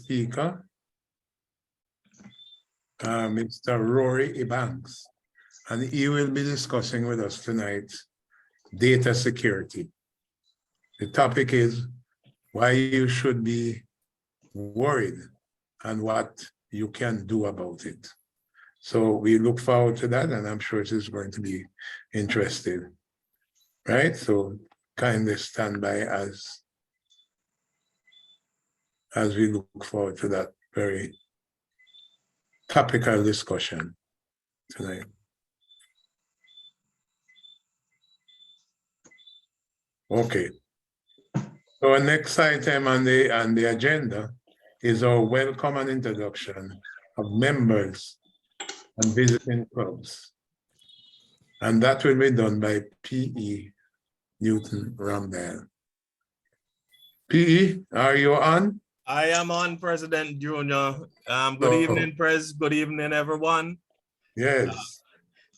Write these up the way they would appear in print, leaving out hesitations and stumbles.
speaker, Mr. Rory Ebanks, and he will be discussing with us tonight data security. The topic is why you should be worried and what you can do about it. So we look forward to that, and I'm sure it is going to be interesting, right? So kindly stand by as we look forward to that very topical discussion tonight. Okay. So our next item on the agenda is our welcome and introduction of members and visiting clubs. And that will be done by P.E. Newton Ramdale. P.E., are you on? I am on, President Junior. Good evening, Pres. Good evening, everyone. Yes.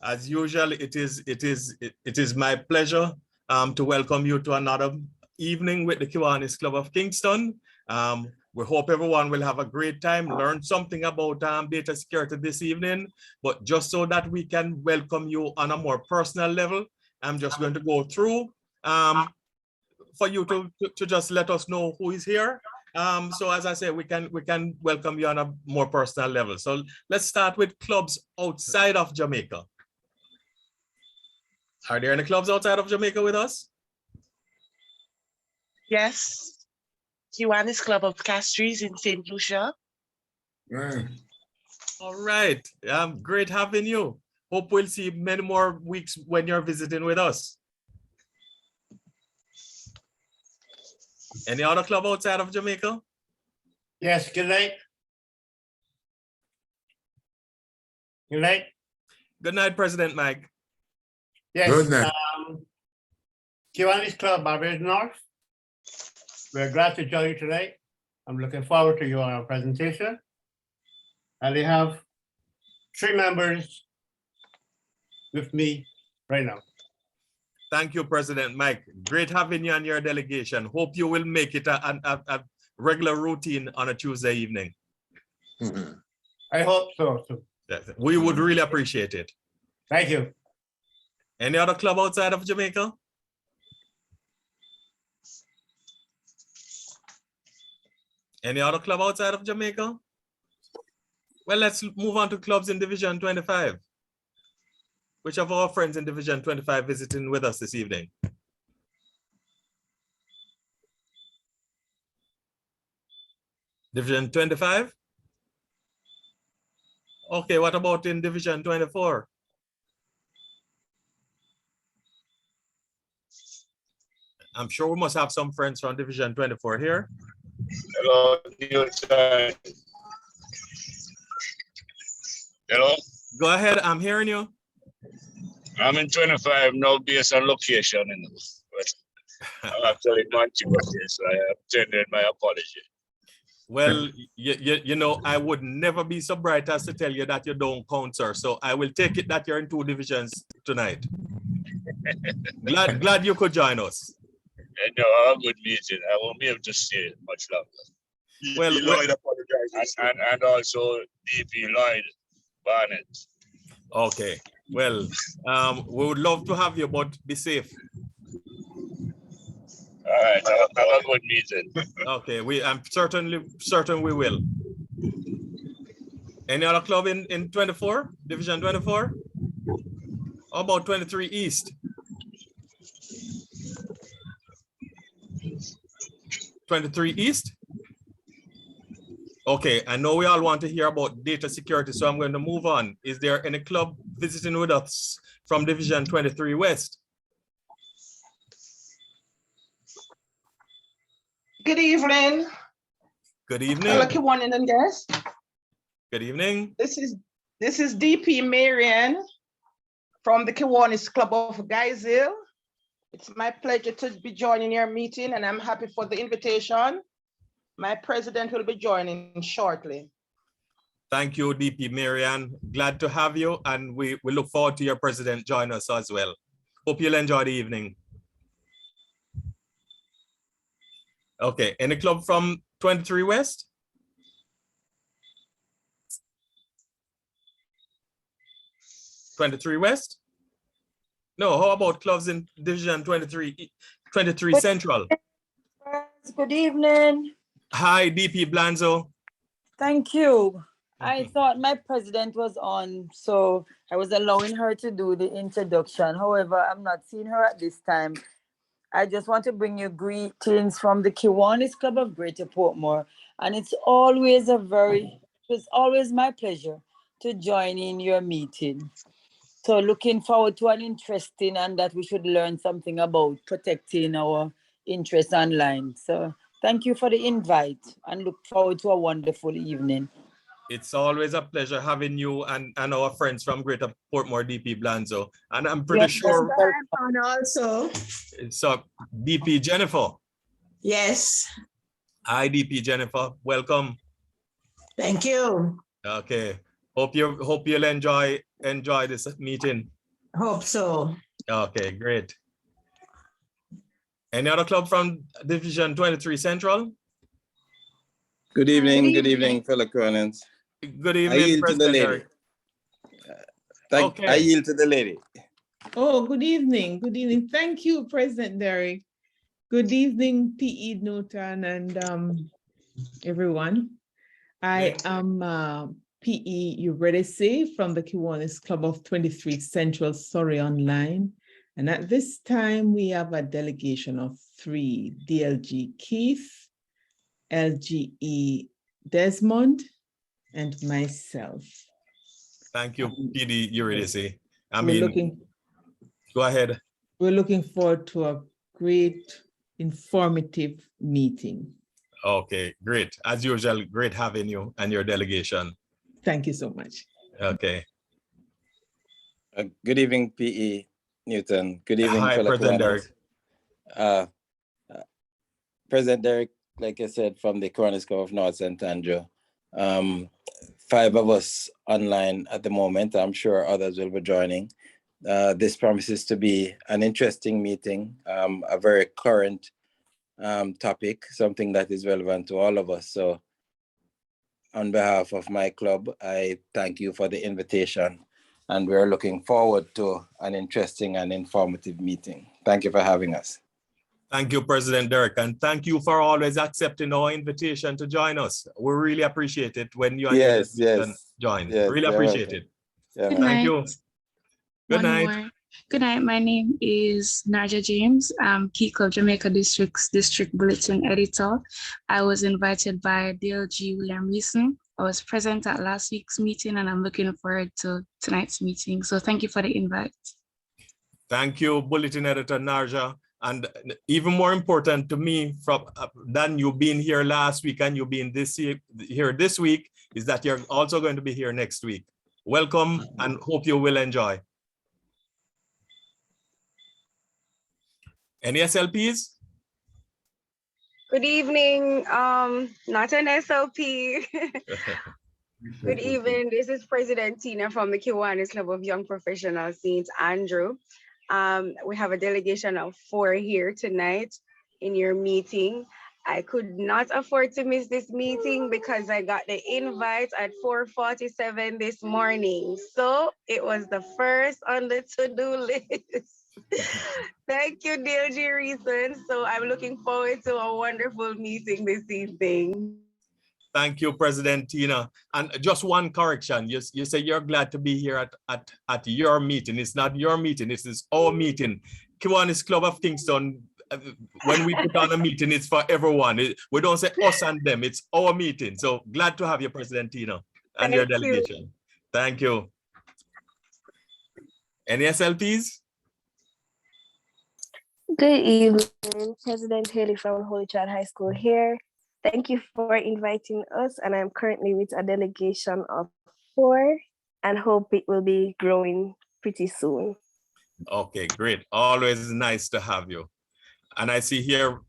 As usual, it is my pleasure to welcome you to another evening with the Kiwanis Club of Kingston. We hope everyone will have a great time, learn something about data security this evening. But just so that we can welcome you on a more personal level, I'm just going to go through for you to just let us know who is here. So as I say, we can welcome you on a more personal level. So let's start with clubs outside of Jamaica. Are there any clubs outside of Jamaica with us? Yes. Kiwanis Club of Castries in St. Lucia. Right. All right. Great having you. Hope we'll see many more weeks when you're visiting with us. Any other club outside of Jamaica? Yes, good night. Good night. Good night, President Mike. Yes. Good night. Kiwanis Club, Barbados North. We're glad to join you tonight. I'm looking forward to your presentation. And we have 3 members with me right now. Thank you, President Mike. Great having you on your delegation. Hope you will make it a regular routine on a Tuesday evening. I hope so too. We would really appreciate it. Thank you. Any other club outside of Jamaica? Any other club outside of Jamaica? Well, let's move on to clubs in Division 25. Which of our friends in Division 25 visiting with us this evening? Division 25? Okay, what about in Division 24? I'm sure we must have some friends from Division 24 here. Hello, hello. Go ahead, I'm hearing you. I'm in 25 now based on location, but I'm actually in Montego, so I have tendered my apology. Well, you know, I would never be so bright as to tell you that you don't count, sir. So I will take it that you're in 2 divisions tonight. glad you could join us. No, I have a good meeting. I won't be able to stay much longer. Well, Lloyd apologizes. And also DP Lloyd Barnett. Okay. Well, we would love to have you, but be safe. All right, have a good meeting. Okay, I'm certain we will. Any other club in 24, Division 24? How about 23 East? 23 East? Okay, I know we all want to hear about data security, so I'm going to move on. Is there any club visiting with us from Division 23 West? Good evening. Good evening. Hello, Kiwanis and guests. Good evening. This is DP Marian from the Kiwanis Club of Guyville. It's my pleasure to be joining your meeting, and I'm happy for the invitation. My president will be joining shortly. Thank you, DP Marian. Glad to have you, and we look forward to your president join us as well. Hope you'll enjoy the evening. Okay, any club from 23 West? 23 West? No, how about clubs in Division 23 Central? Good evening. Hi, DP Blanzo. Thank you. I thought my president was on, so I was allowing her to do the introduction. However, I'm not seeing her at this time. I just want to bring you greetings from the Kiwanis Club of Greater Portmore. And it's always my pleasure to join in your meeting. So looking forward to an interesting and that we should learn something about protecting our interests online. So thank you for the invite and look forward to a wonderful evening. It's always a pleasure having you and our friends from Greater Portmore, DP Blanzo. And I'm pretty sure. And also, So DP Jennifer. yes, Hi, DP Jennifer. Welcome. thank you. Okay. Hope you'll enjoy this meeting. Hope so. Okay, great. Any other club from Division 23 Central? Good evening, fellow Cronins. Good I evening, yield to the President lady. Derek. I yield to the lady. Oh, good evening. Good evening. Thank you, President Derek. Good evening, PE Newton and everyone. I am PE Eurydice from the Kiwanis Club of 23 Central Surrey Online. And at this time, we have a delegation of 3, DLG Keith, LGE Desmond, and myself. Thank you, PD Eurydice. Go ahead. We're looking forward to a great, informative meeting. Okay, great. As usual, great having you and your delegation. Thank you so much. Okay. Good evening, PE Newton. Good evening, Hi, fellow President Kiwanis. Derek. President Derek, like I said, from the Kiwanis Club of North St. Andrew. 5 of us online at the moment. I'm sure others will be joining. This promises to be an interesting meeting, a very current topic, something that is relevant to all of us. So on behalf of my club, I thank you for the invitation, and we're looking forward to an interesting and informative meeting. Thank you for having us. Thank you, President Derek, and thank you for always accepting our invitation to join us. We really appreciate it when you and your delegation join. Yes, really appreciate it. Yeah, Thank you. Good night. More. Good night. My name is Narja James. I'm Key Club Jamaica District's District Bulletin Editor. I was invited by DLG William Reason. I was present at last week's meeting and I'm looking forward to tonight's meeting. So thank you for the invite. Thank you, Bulletin Editor Narja. And even more important to me than you being here last week and you being here this week is that you're also going to be here next week. Welcome and hope you will enjoy. Any SLPs? Good evening, not an SLP. Good evening, this is President Tina from the Kiwanis Club of Young Professionals, St. Andrew. We have a delegation of 4 here tonight in your meeting. I could not afford to miss this meeting because I got the invite at 4:47 this morning. So it was the first on the to-do list. Thank you, DLG Reason. So I'm looking forward to a wonderful meeting this evening. Thank you, President Tina. And just one correction. You say you're glad to be here at your meeting. It's not your meeting, this is our meeting. Kiwanis Club of Kingston, when we put on a meeting, it's for everyone. We don't say us and them, it's our meeting. So glad to have you, President Tina, and your delegation. Thank you. Any SLPs? Good evening, President Haley from Holy Child High School here. Thank you for inviting us, and I'm currently with a delegation of 4 and hope it will be growing pretty soon. Okay, great. Always nice to have you. And I see here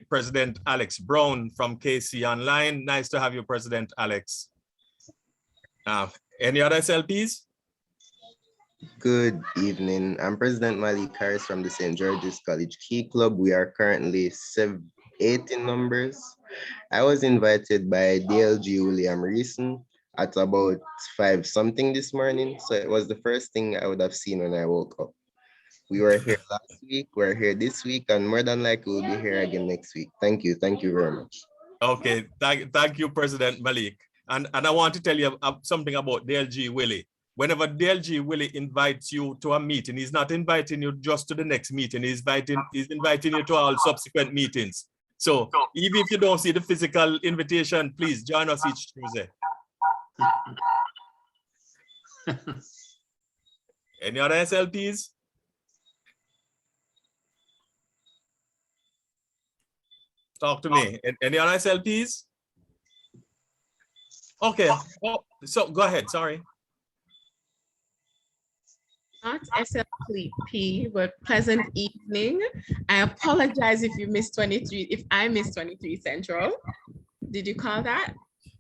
President Alex Brown from KC Online. Nice to have you, President Alex. Any other SLPs? Good evening. I'm President Malik Harris from the St. George's College Key Club. We are currently 8 in numbers. I was invited by DLG William Reason. at about 5 something this morning. So it was the first thing I would have seen when I woke up. We were here last week, we're here this week, and more than likely we'll be here again next week. Thank you very much. Okay, thank you, President Malik. And I want to tell you something about DLG Willie. Whenever DLG Willie invites you to a meeting, he's not inviting you just to the next meeting. He's inviting you to all subsequent meetings. So even if you don't see the physical invitation, please join us each Tuesday. Any other SLPs? Talk to me. Any other SLPs? Okay. Oh, so go ahead. Sorry. Not SLP, but pleasant evening. I apologize if you missed 23, if I missed 23 Central. Did you call that?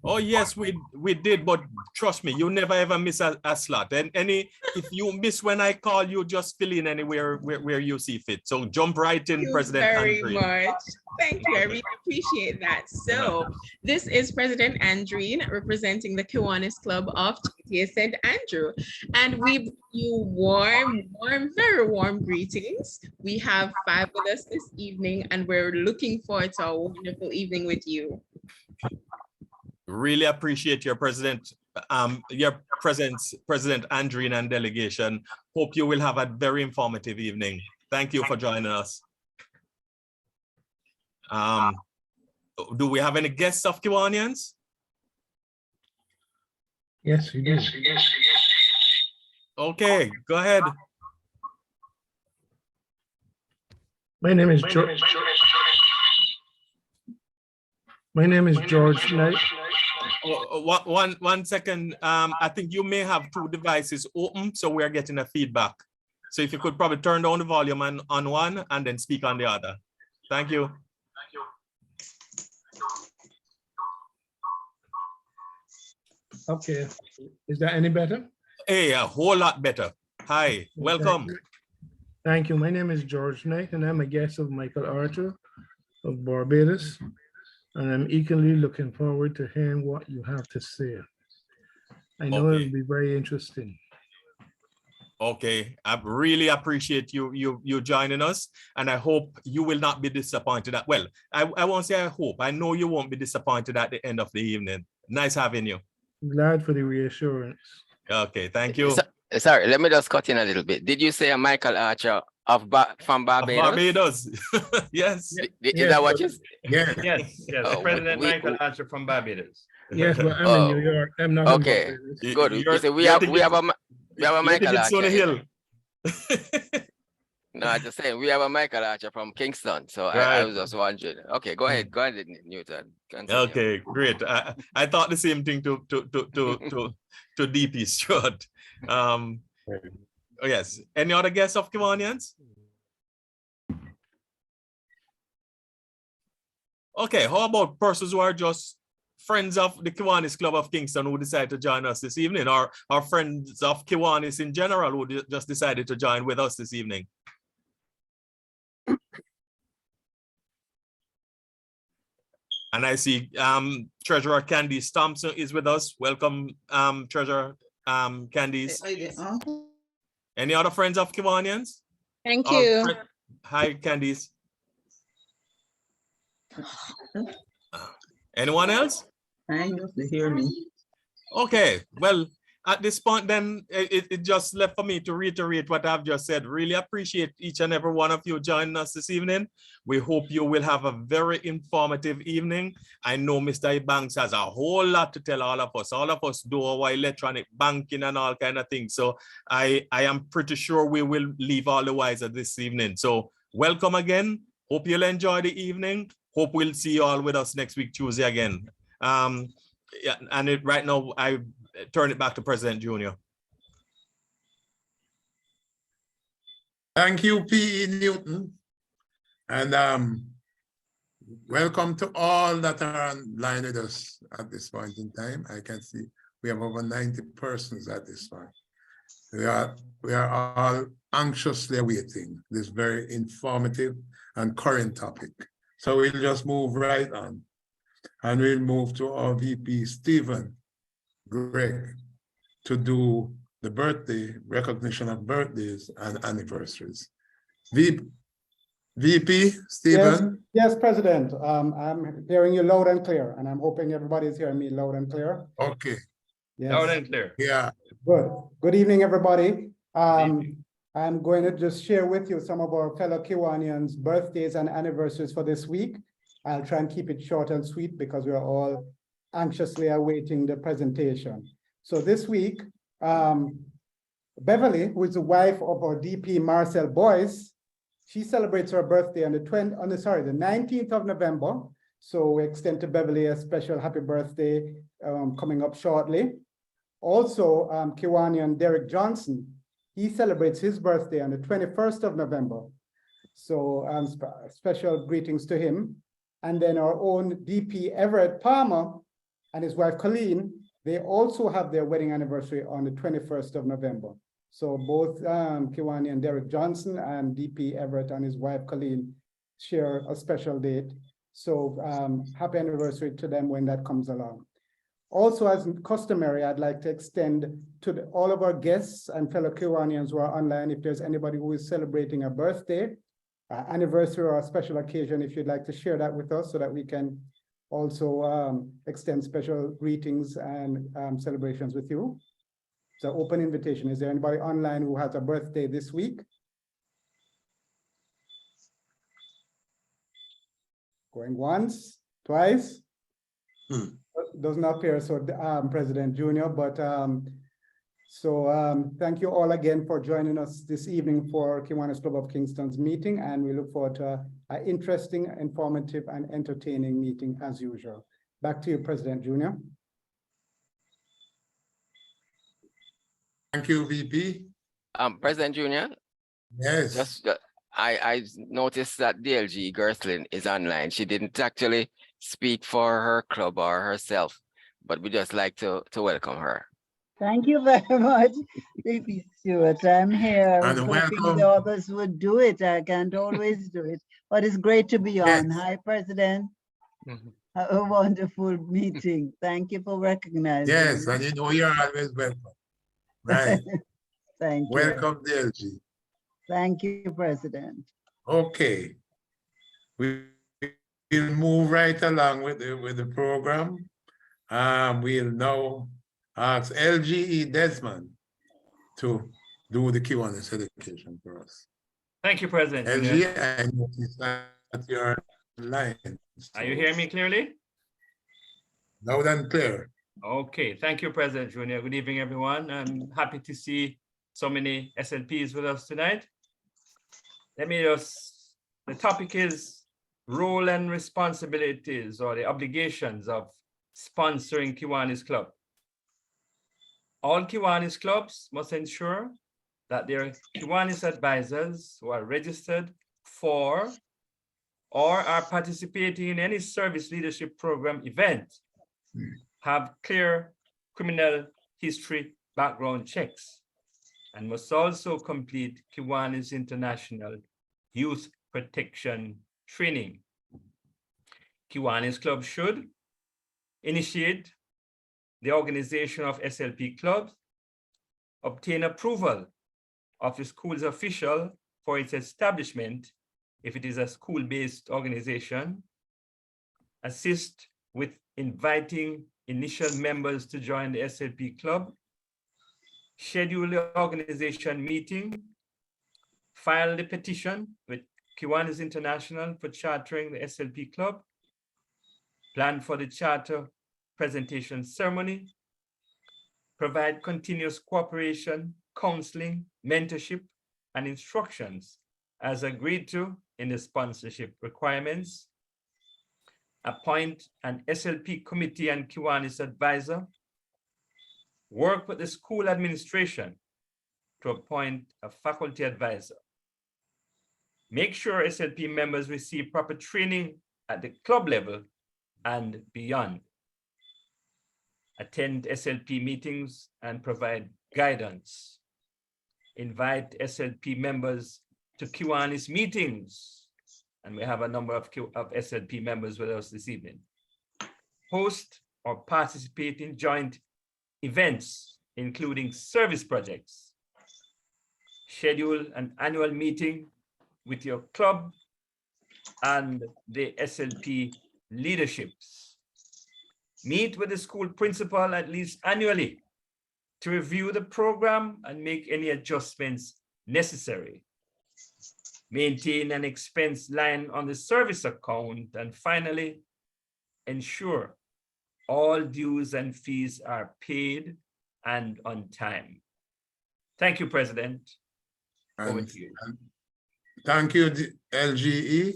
Oh yes, we did, but trust me, you never ever miss a slot. And if you miss when I call you, just fill in anywhere where you see fit. So jump right in, President Very Andreen. much. Thank you. I really appreciate that. So this is President Andreen representing the Kiwanis Club of GTA St. Andrew. And we bring you warm, very warm greetings. We have 5 with us this evening, and we're looking forward to a wonderful evening with you. Really appreciate your presence, President Andreen and delegation. Hope you will have a very informative evening. Thank you for joining us. Do we have any guests of Kiwanians? Yes, we do. Okay, go ahead. My name is George. My name is George Knight. One second. I think you may have 2 devices open, so we're getting a feedback. So if you could probably turn down the volume on one and then speak on the other. Thank you. Okay, is that any better? Hey, a whole lot better. Hi, welcome. Thank you. My name is George Knight, and I'm a guest of Michael Arthur of Barbados. And I'm eagerly looking forward to hearing what you have to say. I know it'll be very interesting. Okay, I really appreciate you joining us, and I hope you will not be disappointed. Well, I won't say I hope. I know you won't be disappointed at the end of the evening. Nice having you. Glad for the reassurance. Okay, thank you. Sorry, let me just cut in a little bit. Did you say a Michael Archer from Barbados? Barbados. Yes. Is that what you said? Yeah. Yes. President Michael Archer from Barbados. Yes, but I'm in New York. I'm not okay. in Good. You say we have a Michael Archer. No, I'm just saying we have a Michael Archer from Kingston. So I was just wondering. Okay, go ahead, Newton. Continue. Okay, great. I thought the same thing to DP Stuart. Oh yes. Any other guests of Kiwanians? Okay, how about persons who are just friends of the Kiwanis Club of Kingston who decided to join us this evening, or friends of Kiwanis in general who just decided to join with us this evening? And I see Treasurer Candice Thompson is with us. Welcome, Treasurer Candice. Any other friends of Kiwanians? Thank you. Hi, Candice. Anyone else? I know to hear me. Okay, well, at this point then, it just left for me to reiterate what I've just said. Really appreciate each and every one of you joining us this evening. We hope you will have a very informative evening. I know Mr. Ebanks has a whole lot to tell all of us. All of us do our electronic banking and all kind of things. So I am pretty sure we will leave all the wiser this evening. So welcome again. Hope you'll enjoy the evening. Hope we'll see you all with us next week, Tuesday again. Yeah, and right now, I turn it back to President Junior. Thank you, P.E. Newton. And welcome to all that are online with us at this point in time. I can see we have over 90 persons at this point. We are all anxiously awaiting this very informative and current topic. So we'll just move right on. And we'll move to our VP, Stephen Greg to do the birthday recognition of birthdays and anniversaries. VP Stephen. Yes, President. I'm hearing you loud and clear, and I'm hoping everybody's hearing me loud and clear. Okay. Yes. Loud and clear. Yeah. Good. Good evening, everybody. I'm going to just share with you some of our fellow Kiwanians' birthdays and anniversaries for this week. I'll try and keep it short and sweet because we're all anxiously awaiting the presentation. So this week, Beverly, who is the wife of our DP Marcel Boyce, she celebrates her birthday on the 19th of November. So we extend to Beverly a special happy birthday coming up shortly. Also, Kiwanian Derek Johnson, he celebrates his birthday on the 21st of November. So special greetings to him. And then our own DP Everett Palmer and his wife Colleen, they also have their wedding anniversary on the 21st of November. So both Kiwanian Derek Johnson and DP Everett and his wife Colleen share a special date. So happy anniversary to them when that comes along. Also, as customary, I'd like to extend to all of our guests and fellow Kiwanians who are online, if there's anybody who is celebrating a birthday, anniversary, or a special occasion, if you'd like to share that with us so that we can also extend special greetings and celebrations with you. So open invitation. Is there anybody online who has a birthday this week? Going once, twice? Does not appear so, President Junior, but thank you all again for joining us this evening for Kiwanis Club of Kingston's meeting, and we look forward to an interesting, informative, and entertaining meeting as usual. Back to you, President Junior. Thank you, VP. President Junior. Yes. Just I noticed that DLG Gerslin is online. She didn't actually speak for her club or herself, but we just like to welcome her. Thank you very much, VP Stewart. I'm here. I was And hoping welcome. the others would do it. I can't always do it, but it's great to be on. Hi, President. A wonderful meeting. Thank you for recognizing. Yes, and you know you're always welcome. Right. Thank you. Welcome, DLG. Thank you, President. Okay. We'll move right along with the program. We'll now ask LGE Desmond to do the Kiwanis education for us. Thank you, President. LGE, I notice that you're online. Are you hearing me clearly? Loud and clear. Okay, thank you, President Junior. Good evening, everyone. I'm happy to see so many SLPs with us tonight. The topic is role and responsibilities or the obligations of sponsoring Kiwanis Club. All Kiwanis clubs must ensure that their Kiwanis advisors who are registered for or are participating in any service leadership program event have clear criminal history background checks and must also complete Kiwanis International Youth Protection Training. Kiwanis Club should initiate the organization of SLP clubs, obtain approval of the school's official for its establishment if it is a school-based organization, assist with inviting initial members to join the SLP club, schedule the organization meeting, file the petition with Kiwanis International for chartering the SLP club, plan for the charter presentation ceremony, provide continuous cooperation, counseling, mentorship, and instructions as agreed to in the sponsorship requirements, appoint an SLP committee and Kiwanis advisor, work with the school administration to appoint a faculty advisor, make sure SLP members receive proper training at the club level and beyond, attend SLP meetings and provide guidance, invite SLP members to Kiwanis meetings, and we have a number of SLP members with us this evening, host or participate in joint events, including service projects. Schedule an annual meeting with your club and the SLP leaderships. Meet with the school principal at least annually to review the program and make any adjustments necessary. Maintain an expense line on the service account, and finally, ensure all dues and fees are paid and on time. Thank you, President. Over to you. Thank you, LGE.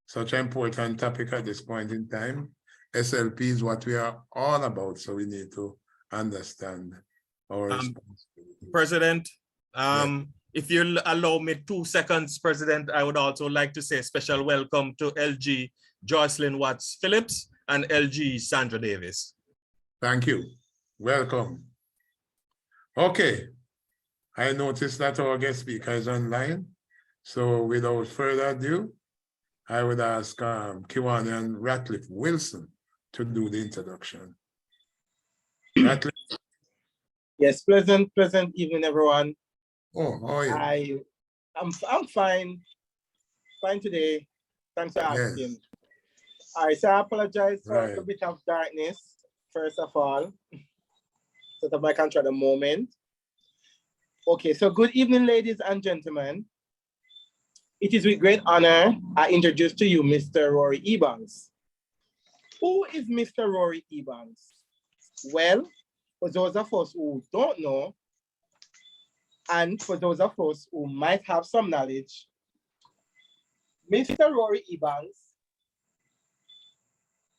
Such an important topic at this point in time. SLP is what we are all about, so we need to understand our responsibility. President, if you'll allow me 2 seconds, President, I would also like to say a special welcome to LG Jocelyn Watts Phillips and LG Sandra Davis. Thank you. Welcome. Okay. I noticed that our guest speaker is online. So without further ado, I would ask Kiwanian Ratcliffe Wilson to do the introduction. Ratcliffe. Yes, pleasant evening, everyone. Oh, how are you? I'm fine today. Thanks for asking. All right, so I apologize for a bit of darkness, first of all, so that I can try the moment. Okay, so good evening, ladies and gentlemen. It is with great honor I introduce to you Mr. Rory Ebanks. Who is Mr. Rory Ebanks? Well, for those of us who don't know, and for those of us who might have some knowledge, Mr. Rory Ebanks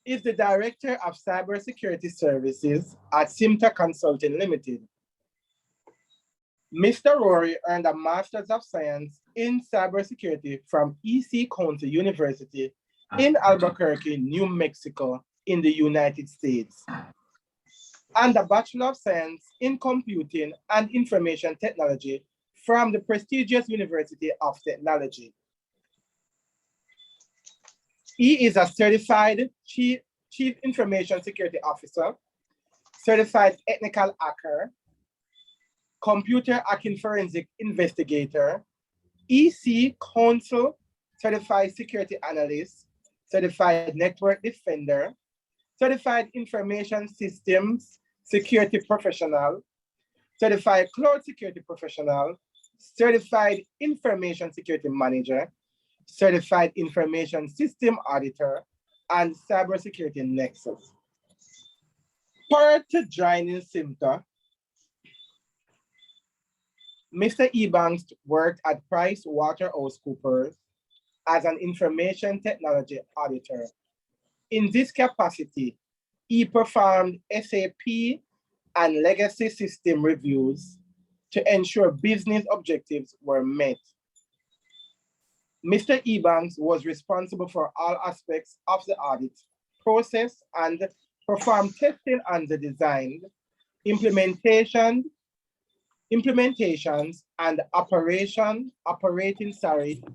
is the Director of Cybersecurity Services at Symptai Consulting Ltd. Mr. Rory earned a Master's of Science in Cybersecurity from E.C. County University in Albuquerque, New Mexico, in the United States, and a Bachelor of Science in Computing and Information Technology from the prestigious University of Technology. He is a certified Chief Information Security Officer, certified technical hacker, computer hacking forensic investigator, EC Council certified security analyst, certified network defender, certified information systems security professional, certified cloud security professional, certified information security manager, certified information system auditor, and cybersecurity nexus. Prior to joining Symptai, Mr. Ebanks worked at PricewaterhouseCoopers as an information technology auditor. In this capacity, he performed SAP and legacy system reviews to ensure business objectives were met. Mr. Ebanks was responsible for all aspects of the audit process and performed testing on the design, implementations and operating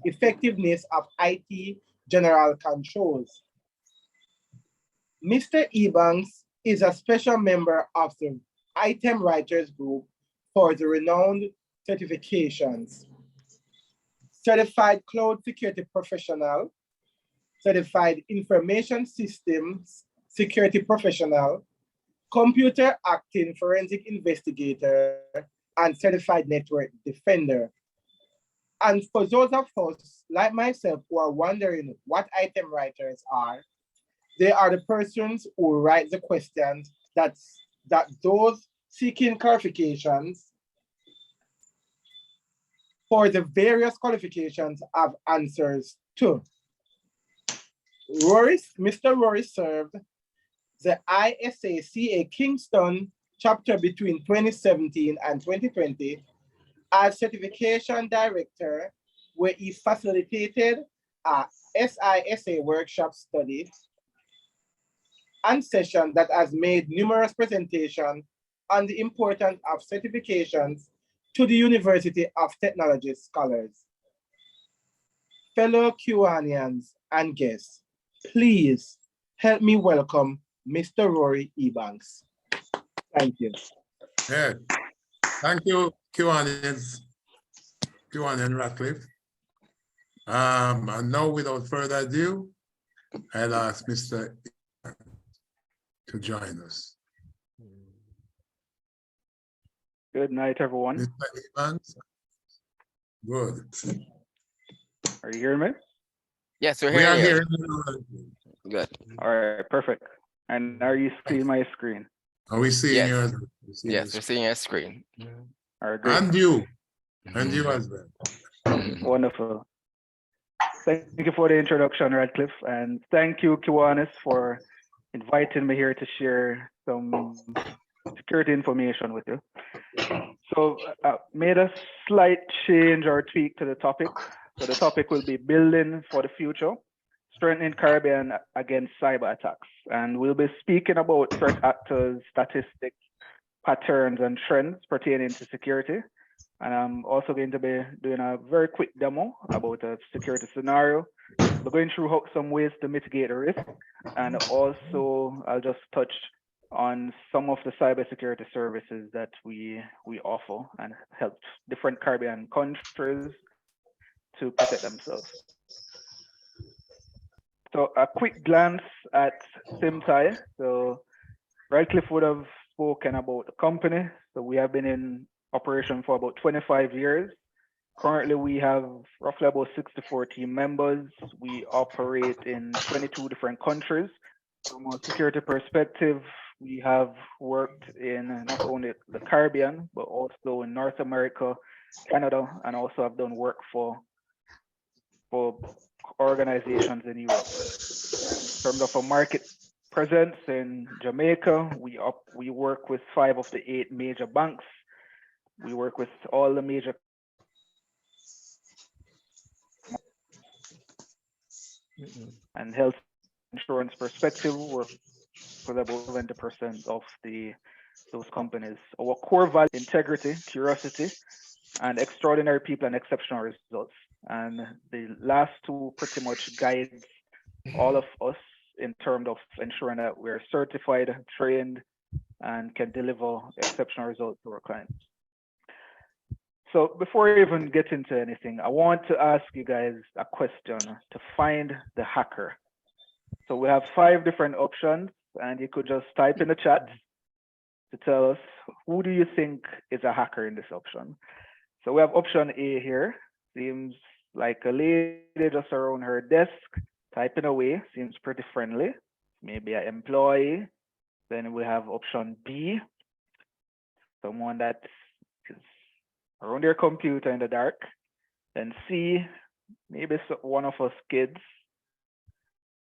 effectiveness of IT general controls. Mr. Ebanks is a special member of the Item Writers Group for the renowned certifications: Certified Cloud Security Professional, Certified Information Systems Security Professional, Computer Hacking Forensic Investigator, and Certified Network Defender. And for those of us like myself who are wondering what item writers are, they are the persons who write the questions that those seeking clarifications for the various qualifications have answers to. Mr. Rory served the ISA-CA Kingston chapter between 2017 and 2020 as certification director, where he facilitated a SISA workshop study and session that has made numerous presentations on the importance of certifications to the University of Technology scholars. Fellow Kiwanians and guests, please help me welcome Mr. Rory Ebanks. Thank you. Yeah. Thank you, Kiwanis and Ratcliffe. And now, without further ado, I'll ask Mr. to join us. Good night, everyone. Mr. Ebanks. Good. Are you hearing me? Yes, we're We are hearing hearing you. you. Good. All right, perfect. And are you seeing my screen? Are we seeing Yes. you? Yes, we're seeing your screen. All right, great. And you. And you as well. Wonderful. Thank you for the introduction, Radcliffe, and thank you, Kiwanis, for inviting me here to share some security information with you. So made a slight change or tweak to the topic. So the topic will be building for the future, strengthening Caribbean against cyber attacks. And we'll be speaking about threat actors, statistics, patterns, and trends pertaining to security. And I'm also going to be doing a very quick demo about a security scenario. We're going through some ways to mitigate the risk. And also I'll just touch on some of the cybersecurity services that we offer and help different Caribbean countries to protect themselves. So a quick glance at Symptai. So Radcliffe would have spoken about the company. So we have been in operation for about 25 years. Currently, we have roughly about 64 team members. We operate in 22 different countries. From a security perspective, we have worked in not only the Caribbean, but also in North America, Canada, and also have done work for organizations in Europe. In terms of a market presence in Jamaica, we work with 5 of the 8 major banks. We work with all the major and health insurance perspective, work with about 70% of those companies. Our core value: integrity, curiosity, and extraordinary people and exceptional results. And the last 2 pretty much guides all of us in terms of ensuring that we're certified, trained, and can deliver exceptional results to our clients. So before I even get into anything, I want to ask you guys a question to find the hacker. So we have 5 different options, and you could just type in the chat to tell us, who do you think is a hacker in this option? So we have option A here. Seems like a lady just around her desk, typing away, seems pretty friendly. Maybe an employee. Then we have option B, someone that is around their computer in the dark. Then C, maybe one of us kids.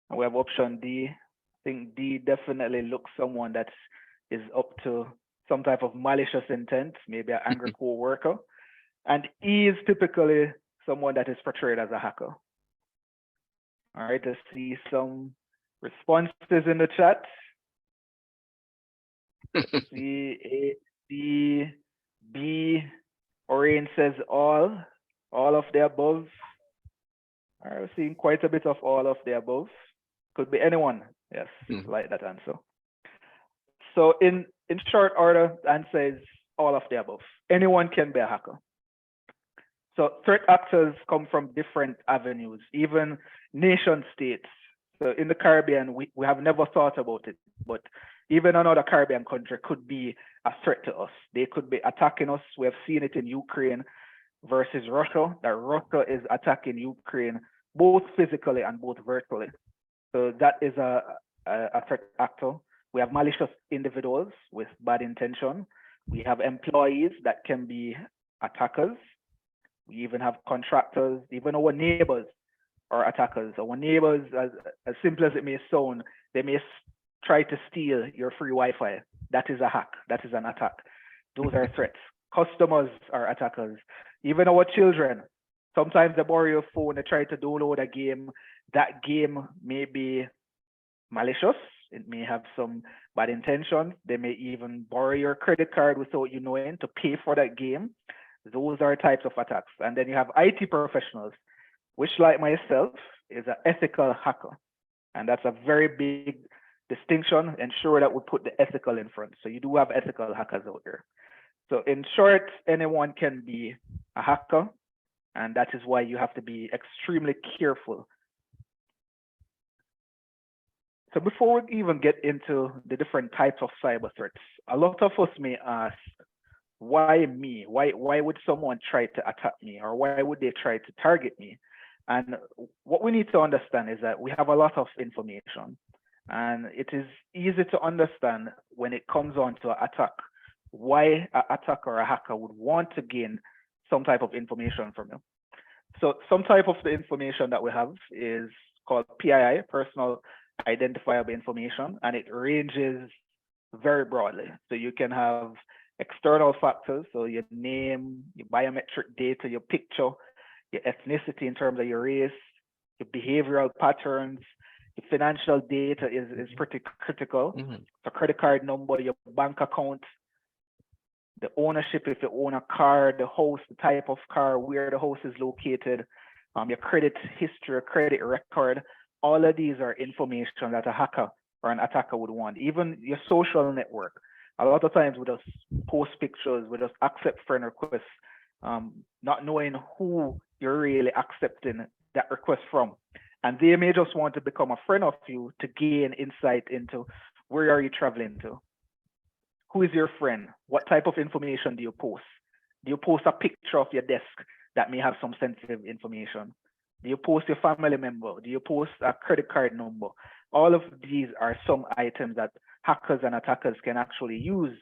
And we have option D. I think D definitely looks someone that is up to some type of malicious intent, maybe an angry co-worker. And E is typically someone that is portrayed as a hacker. All right, let's see some responses in the chat. C, A, D, B. Orion says all of the above. I'm seeing quite a bit of all of the above. Could be anyone. Yes, like that answer. So in short order, the answer is all of the above. Anyone can be a hacker. So threat actors come from different avenues, even nation states. So in the Caribbean, we have never thought about it, but even another Caribbean country could be a threat to us. They could be attacking us. We have seen it in Ukraine versus Russia, that Russia is attacking Ukraine, both physically and both virtually. So that is a threat actor. We have malicious individuals with bad intention. We have employees that can be attackers. We even have contractors, even our neighbors are attackers. Our neighbors, as simple as it may sound, they may try to steal your free Wi-Fi. That is a hack. That is an attack. Those are threats. Customers are attackers. Even our children. Sometimes they borrow your phone, they try to download a game. That game may be malicious. It may have some bad intentions. They may even borrow your credit card without you knowing to pay for that game. Those are types of attacks. And then you have IT professionals, which, like myself, is an ethical hacker. And that's a very big distinction, ensure that we put the ethical in front. So you do have ethical hackers out there. So in short, anyone can be a hacker, and that is why you have to be extremely careful. So before we even get into the different types of cyber threats, a lot of us may ask, why me? Why would someone try to attack me, or why would they try to target me? And what we need to understand is that we have a lot of information, and it is easy to understand when it comes on to an attack, why an attacker or a hacker would want to gain some type of information from you. So some type of the information that we have is called PII, personal identifiable information, and it ranges very broadly. So you can have external factors, so your name, your biometric data, your picture, your ethnicity in terms of your race, your behavioral patterns, your financial data is pretty critical. So credit card number, your bank account, the ownership, if you own a car, the house, the type of car, where the house is located, your credit history, credit record, all of these are information that a hacker or an attacker would want. Even your social network. A lot of times we just post pictures, we just accept friend requests, not knowing who you're really accepting that request from. And they may just want to become a friend of you to gain insight into where are you traveling to? Who is your friend? What type of information do you post? Do you post a picture of your desk that may have some sensitive information? Do you post your family member? Do you post a credit card number? All of these are some items that hackers and attackers can actually use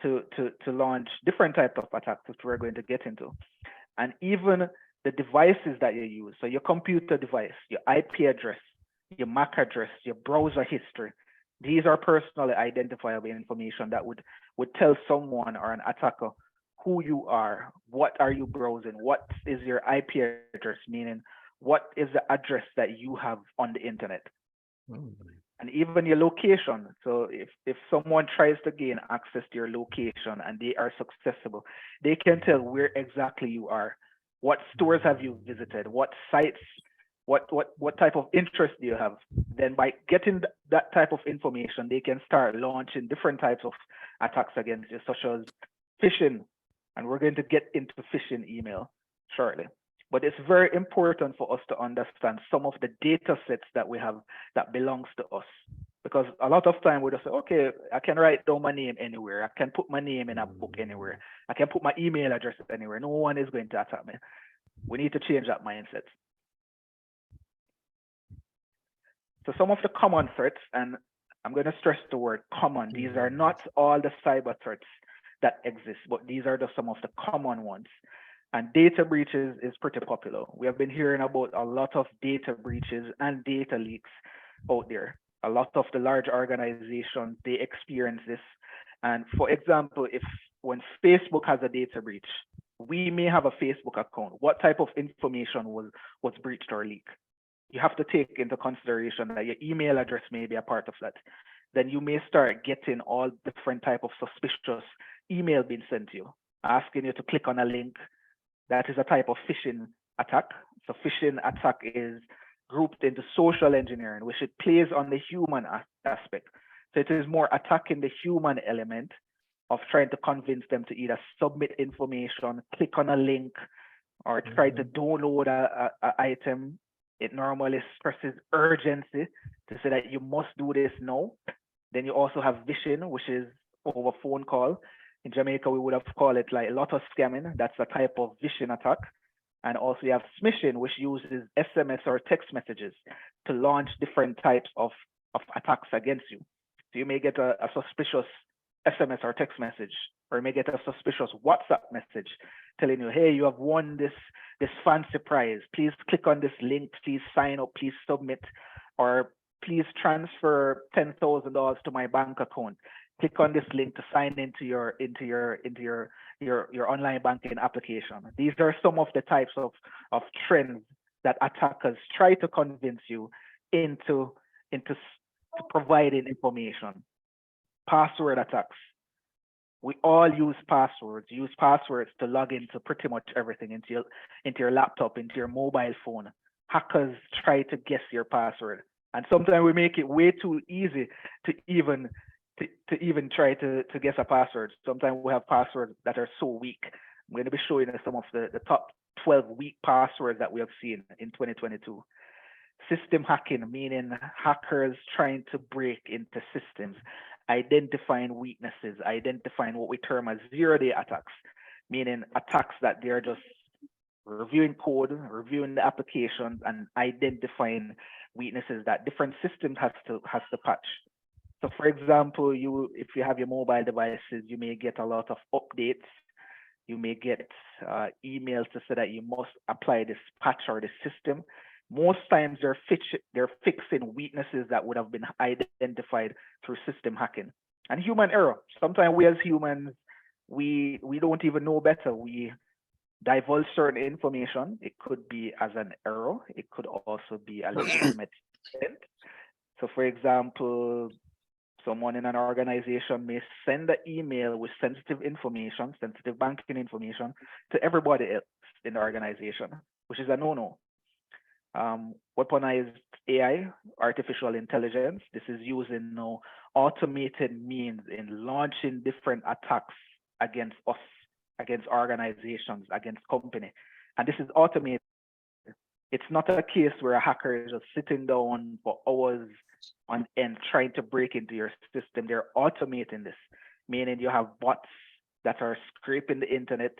to launch different types of attacks, which we're going to get into. And even the devices that you use, so your computer device, your IP address, your MAC address, your browser history, these are personally identifiable information that would tell someone or an attacker who you are, what are you browsing, what is your IP address, meaning what is the address that you have on the internet. And even your location. So if someone tries to gain access to your location and they are successful, they can tell where exactly you are. What stores have you visited? What sites? What type of interest do you have? Then by getting that type of information, they can start launching different types of attacks against you, such as phishing. And we're going to get into phishing email shortly. But it's very important for us to understand some of the data sets that we have that belongs to us. Because a lot of time we just say, okay, I can write down my name anywhere. I can put my name in a book anywhere. I can put my email address anywhere. No one is going to attack me. We need to change that mindset. So some of the common threats, and I'm going to stress the word common. These are not all the cyber threats that exist, but these are some of the common ones. And data breaches is pretty popular. We have been hearing about a lot of data breaches and data leaks out there. A lot of the large organizations, they experience this. And for example, when Facebook has a data breach, we may have a Facebook account. What type of information was breached or leaked? You have to take into consideration that your email address may be a part of that. Then you may start getting all different type of suspicious email being sent to you, asking you to click on a link. That is a type of phishing attack. So phishing attack is grouped into social engineering, which it plays on the human aspect. So it is more attacking the human element of trying to convince them to either submit information, click on a link, or try to download a item. It normally stresses urgency to say that you must do this now. Then you also have phishing, which is over phone call. In Jamaica, we would have called it like a lot of scamming. That's a type of phishing attack. And also you have smishing, which uses SMS or text messages to launch different types of attacks against you. So you may get a suspicious SMS or text message, or you may get a suspicious WhatsApp message telling you, hey, you have won this fancy prize. Please click on this link, please sign up, please submit, or please transfer $10,000 to my bank account. Click on this link to sign into your online banking application. These are some of the types of trends that attackers try to convince you into providing information. Password attacks. We all use passwords. Use passwords to log into pretty much everything, into your laptop, into your mobile phone. Hackers try to guess your password. And sometimes we make it way too easy to even try to guess a password. Sometimes we have passwords that are so weak. I'm going to be showing you some of the top 12 weak passwords that we have seen in 2022. System hacking, meaning hackers trying to break into systems, identifying weaknesses, identifying what we term as zero-day attacks, meaning attacks that they're just reviewing code, reviewing the applications, and identifying weaknesses that different systems has to patch. So for example, if you have your mobile devices, you may get a lot of updates. You may get emails to say that you must apply this patch or this system. Most times they're fixing weaknesses that would have been identified through system hacking and human error. Sometimes we as humans, we don't even know better. We divulge certain information. It could be as an error. It could also be a legitimate intent. So for example, someone in an organization may send an email with sensitive information, sensitive banking information to everybody else in the organization, which is a no-no. Weaponized AI, artificial intelligence. This is using automated means in launching different attacks against us, against organizations, against company. And this is automated. It's not a case where a hacker is just sitting down for hours on end trying to break into your system. They're automating this, meaning you have bots that are scraping the internet,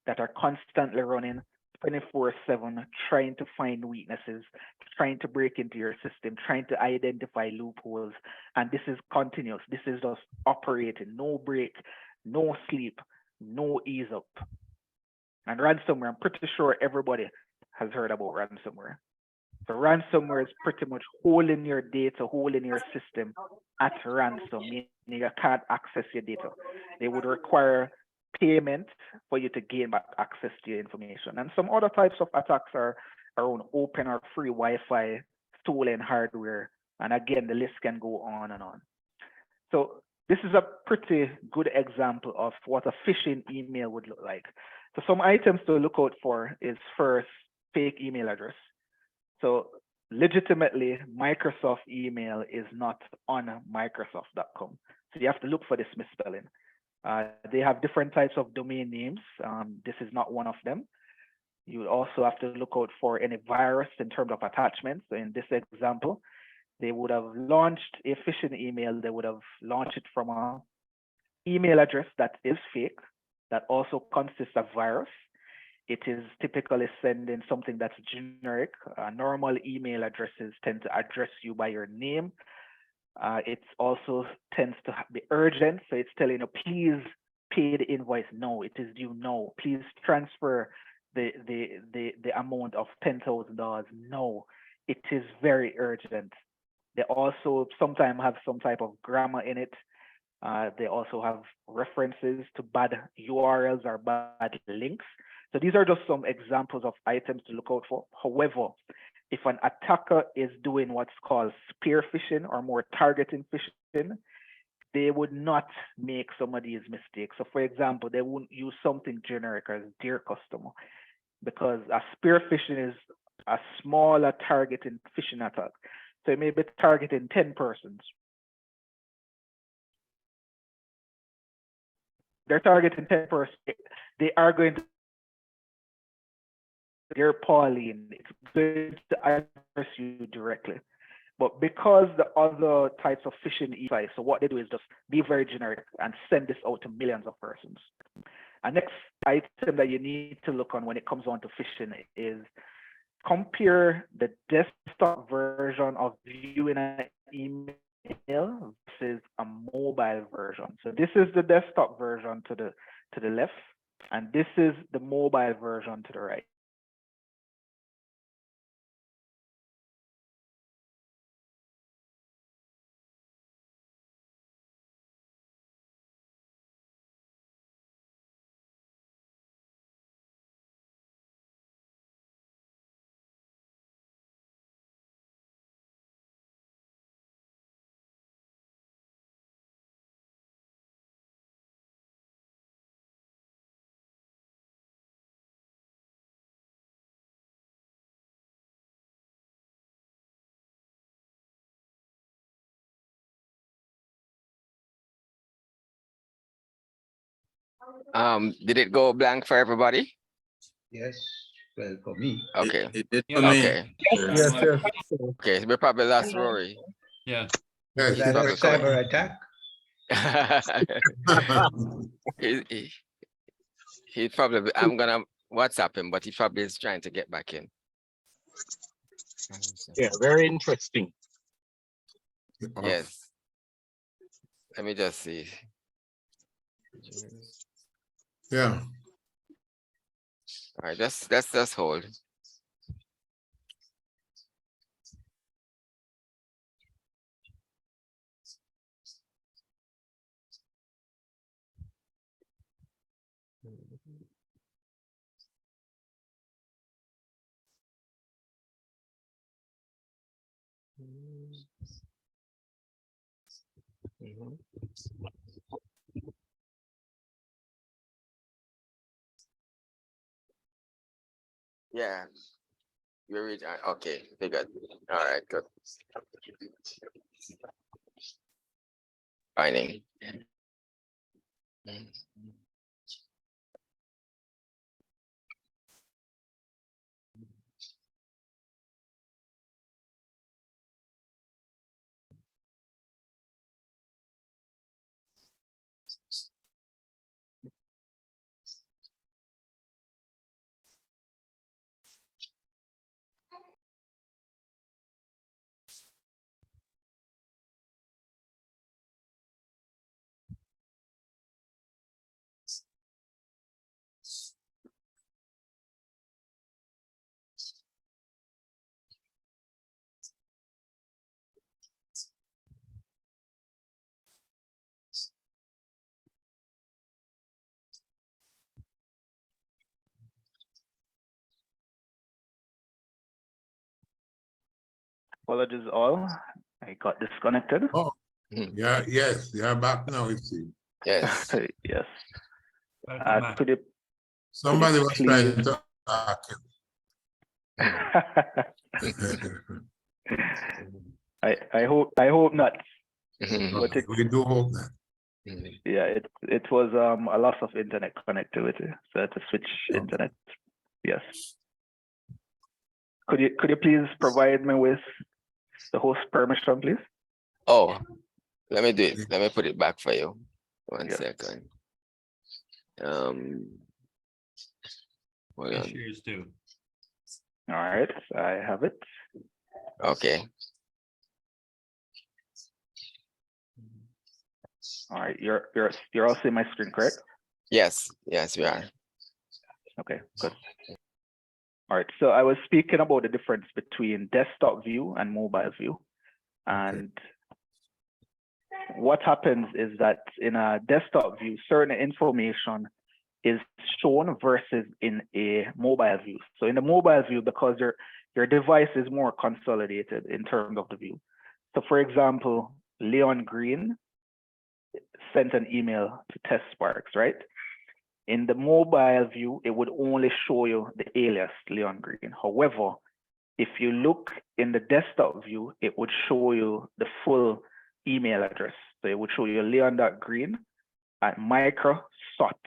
that are constantly running 24/7, trying to find weaknesses, trying to break into your system, trying to identify loopholes. And this is continuous. This is just operating, no break, no sleep, no ease up. And ransomware, I'm pretty sure everybody has heard about ransomware. So ransomware is pretty much holding your data, holding your system at ransom, meaning you can't access your data. They would require payment for you to gain back access to your information. And some other types of attacks are around open or free Wi-Fi, stolen hardware. And again, the list can go on and on. So this is a pretty good example of what a phishing email would look like. So some items to look out for is first, fake email address. So legitimately, Microsoft email is not on Microsoft.com. So you have to look for this misspelling. They have different types of domain names. This is not one of them. You also have to look out for any virus in terms of attachments. So in this example, they would have launched a phishing email. They would have launched it from an email address that is fake, that also consists of virus. It is typically sending something that's generic. Normal email addresses tend to address you by your name. It also tends to be urgent. So it's telling you, please pay the invoice. No, it is due. No, please transfer the amount of $10,000. No, it is very urgent. They also sometimes have some type of grammar in it. They also have references to bad URLs or bad links. So these are just some examples of items to look out for. However, if an attacker is doing what's called spear phishing or more targeting phishing, they would not make some of these mistakes. So for example, they wouldn't use something generic as dear customer, because a spear phishing is a smaller targeting phishing attack. So it may be targeting 10 persons. They're targeting 10 persons. They are going to Dear Pauline, it's going to address you directly. But because the other types of phishing sites, so what they do is just be very generic and send this out to millions of persons. And next item that you need to look on when it comes on to phishing is compare the desktop version of viewing an email versus a mobile version. So this is the desktop version to the left, and this is the mobile version to the right. Did it go blank for everybody? Yes, well, for me. Okay. It did for me. Okay. Yes, yes. Okay, we probably lost Rory. Yeah. Yes. Is that a Probably coming. cyber attack? he, he probably, I'm gonna WhatsApp him, but he probably is trying to get back in. Yeah, very interesting. Yes. Let me just see. Yeah. All right, let's just hold. Yeah, you read. Okay, they got. All right, good. Finding. Apologies all. I got disconnected. Oh, yeah, yes, you're back now, it seems. Yes. Yes. Welcome back. Could you Somebody was trying please- to hack I hope not. But it, we do hope that. yeah, it was a loss of internet connectivity, so I had to switch internet. Yes. Could you please provide me with the host permission, please? Oh, let me do it. Let me put it back for you. One second. Hold on. Issues too. All right, I have it. Okay. All right, you're all seeing my screen, correct? Yes, yes, we are. Okay, good. All right, so I was speaking about the difference between desktop view and mobile view. And what happens is that in a desktop view, certain information is shown versus in a mobile view. So in the mobile view, because your device is more consolidated in terms of the view. So for example, Leon Green sent an email to Test Sparks, right? In the mobile view, it would only show you the alias Leon Green. However, if you look in the desktop view, it would show you the full email address. So it would show you leon.green@Microsoft.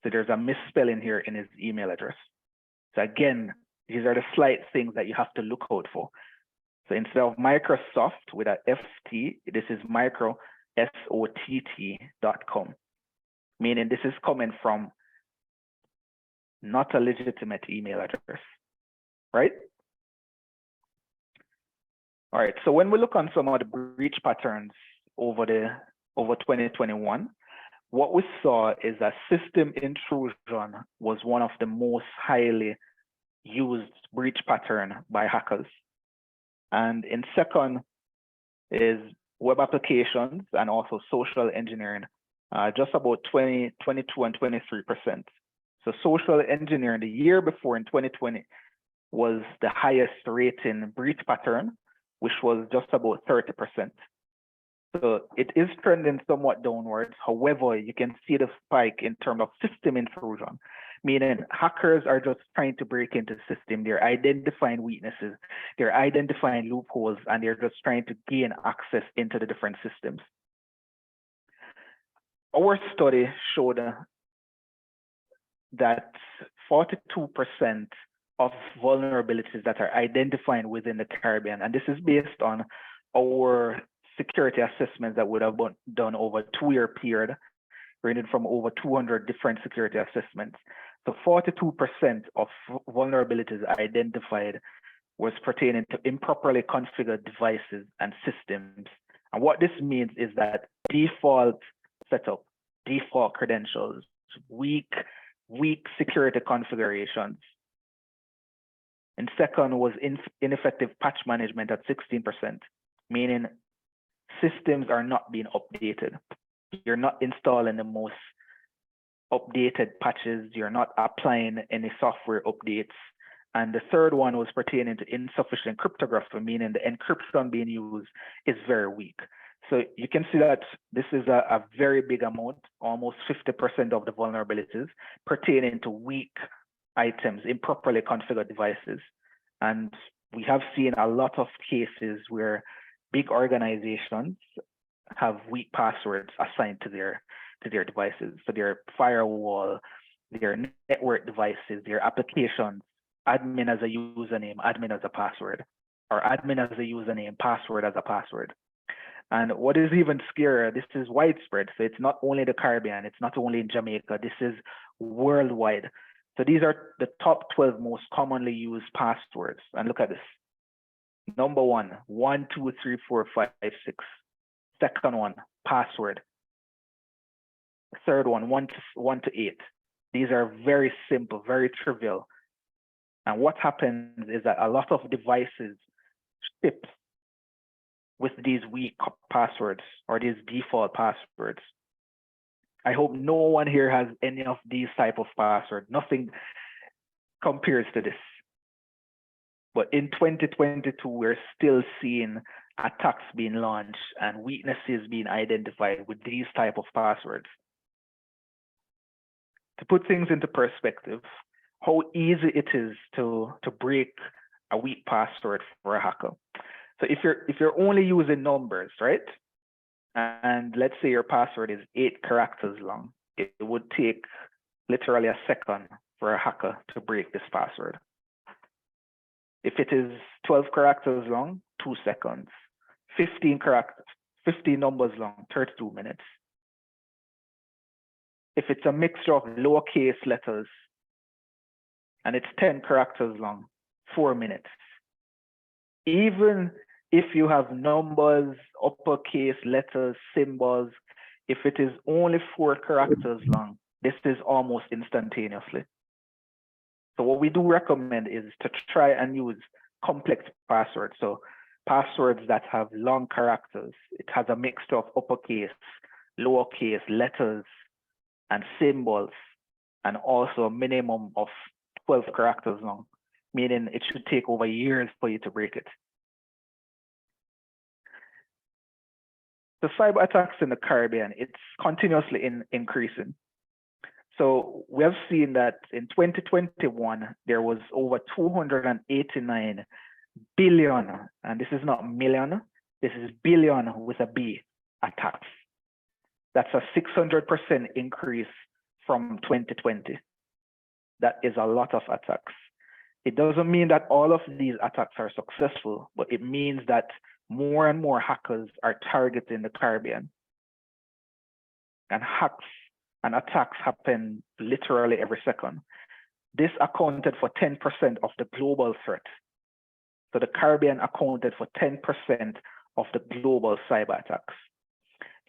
So there's a misspelling here in his email address. So again, these are the slight things that you have to look out for. So instead of Microsoft with a FT, this is micro, SOTT.com, meaning this is coming from not a legitimate email address, right? All right, so when we look on some of the breach patterns over 2021, what we saw is that system intrusion was one of the most highly used breach pattern by hackers. And in second is web applications and also social engineering, just about 22 and 23%. So social engineering the year before in 2020 was the highest rating breach pattern, which was just about 30%. So it is trending somewhat downwards. However, you can see the spike in terms of system intrusion, meaning hackers are just trying to break into the system. They're identifying weaknesses, they're identifying loopholes, and they're just trying to gain access into the different systems. Our study showed that 42% of vulnerabilities that are identified within the Caribbean, and this is based on our security assessments that would have been done over a 2-year period, ranging from over 200 different security assessments. So 42% of vulnerabilities identified was pertaining to improperly configured devices and systems. And what this means is that default setup, default credentials, weak security configurations. And second was ineffective patch management at 16%, meaning systems are not being updated. You're not installing the most updated patches. You're not applying any software updates. And the third one was pertaining to insufficient cryptography, meaning the encryption being used is very weak. So you can see that this is a very big amount, almost 50% of the vulnerabilities pertaining to weak items, improperly configured devices. And we have seen a lot of cases where big organizations have weak passwords assigned to their devices, so their firewall, their network devices, their applications, admin as a username, admin as a password, or admin as a username, password as a password. And what is even scarier, this is widespread. So it's not only the Caribbean, it's not only in Jamaica, this is worldwide. So these are the top 12 most commonly used passwords. And look at this. Number 1, 1, 2, 3, 4, 5, 6. Second one, password. Third one, 1 to 8. These are very simple, very trivial. And what happens is that a lot of devices ship with these weak passwords or these default passwords. I hope no one here has any of these type of passwords. Nothing compares to this. But in 2022, we're still seeing attacks being launched and weaknesses being identified with these type of passwords. To put things into perspective, how easy it is to break a weak password for a hacker. So if you're only using numbers, right? And let's say your password is 8 characters long, it would take literally a second for a hacker to break this password. If it is 12 characters long, 2 seconds. 15 characters, 15 numbers long, 32 minutes. If it's a mixture of lowercase letters and it's 10 characters long, 4 minutes. Even if you have numbers, uppercase letters, symbols, if it is only 4 characters long, this is almost instantaneously. So what we do recommend is to try and use complex passwords. So passwords that have long characters. It has a mixture of uppercase, lowercase, letters, and symbols, and also a minimum of 12 characters long, meaning it should take over years for you to break it. The cyber attacks in the Caribbean, it's continuously increasing. So we have seen that in 2021, there was over 289 billion, and this is not million, this is billion with a B, attacks. That's a 600% increase from 2020. That is a lot of attacks. It doesn't mean that all of these attacks are successful, but it means that more and more hackers are targeting the Caribbean. And hacks and attacks happen literally every second. This accounted for 10% of the global threat. So the Caribbean accounted for 10% of the global cyber attacks.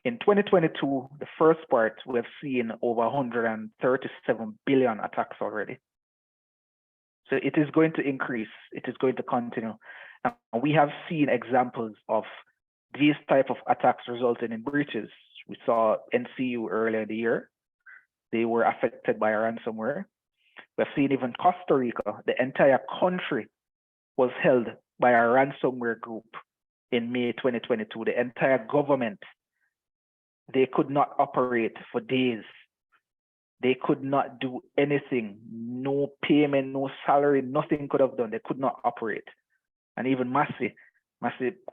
In 2022, the first part, we have seen over 137 billion attacks already. So it is going to increase, it is going to continue. And we have seen examples of these type of attacks resulting in breaches. We saw NCU earlier in the year. They were affected by a ransomware. We've seen even Costa Rica, the entire country was held by a ransomware group in May 2022. The entire government, they could not operate for days. They could not do anything, no payment, no salary, nothing could have done. They could not operate. And even Massey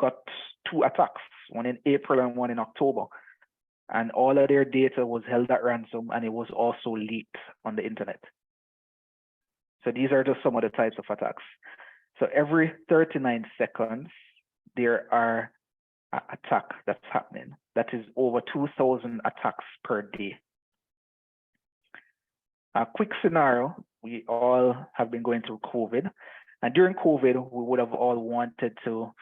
got 2 attacks, one in April and one in October. And all of their data was held at ransom, and it was also leaked on the internet. So these are just some of the types of attacks. So every 39 seconds, there are an attack that's happening. That is over 2,000 attacks per day. A quick scenario, we all have been going through COVID. And during COVID, we would have all wanted to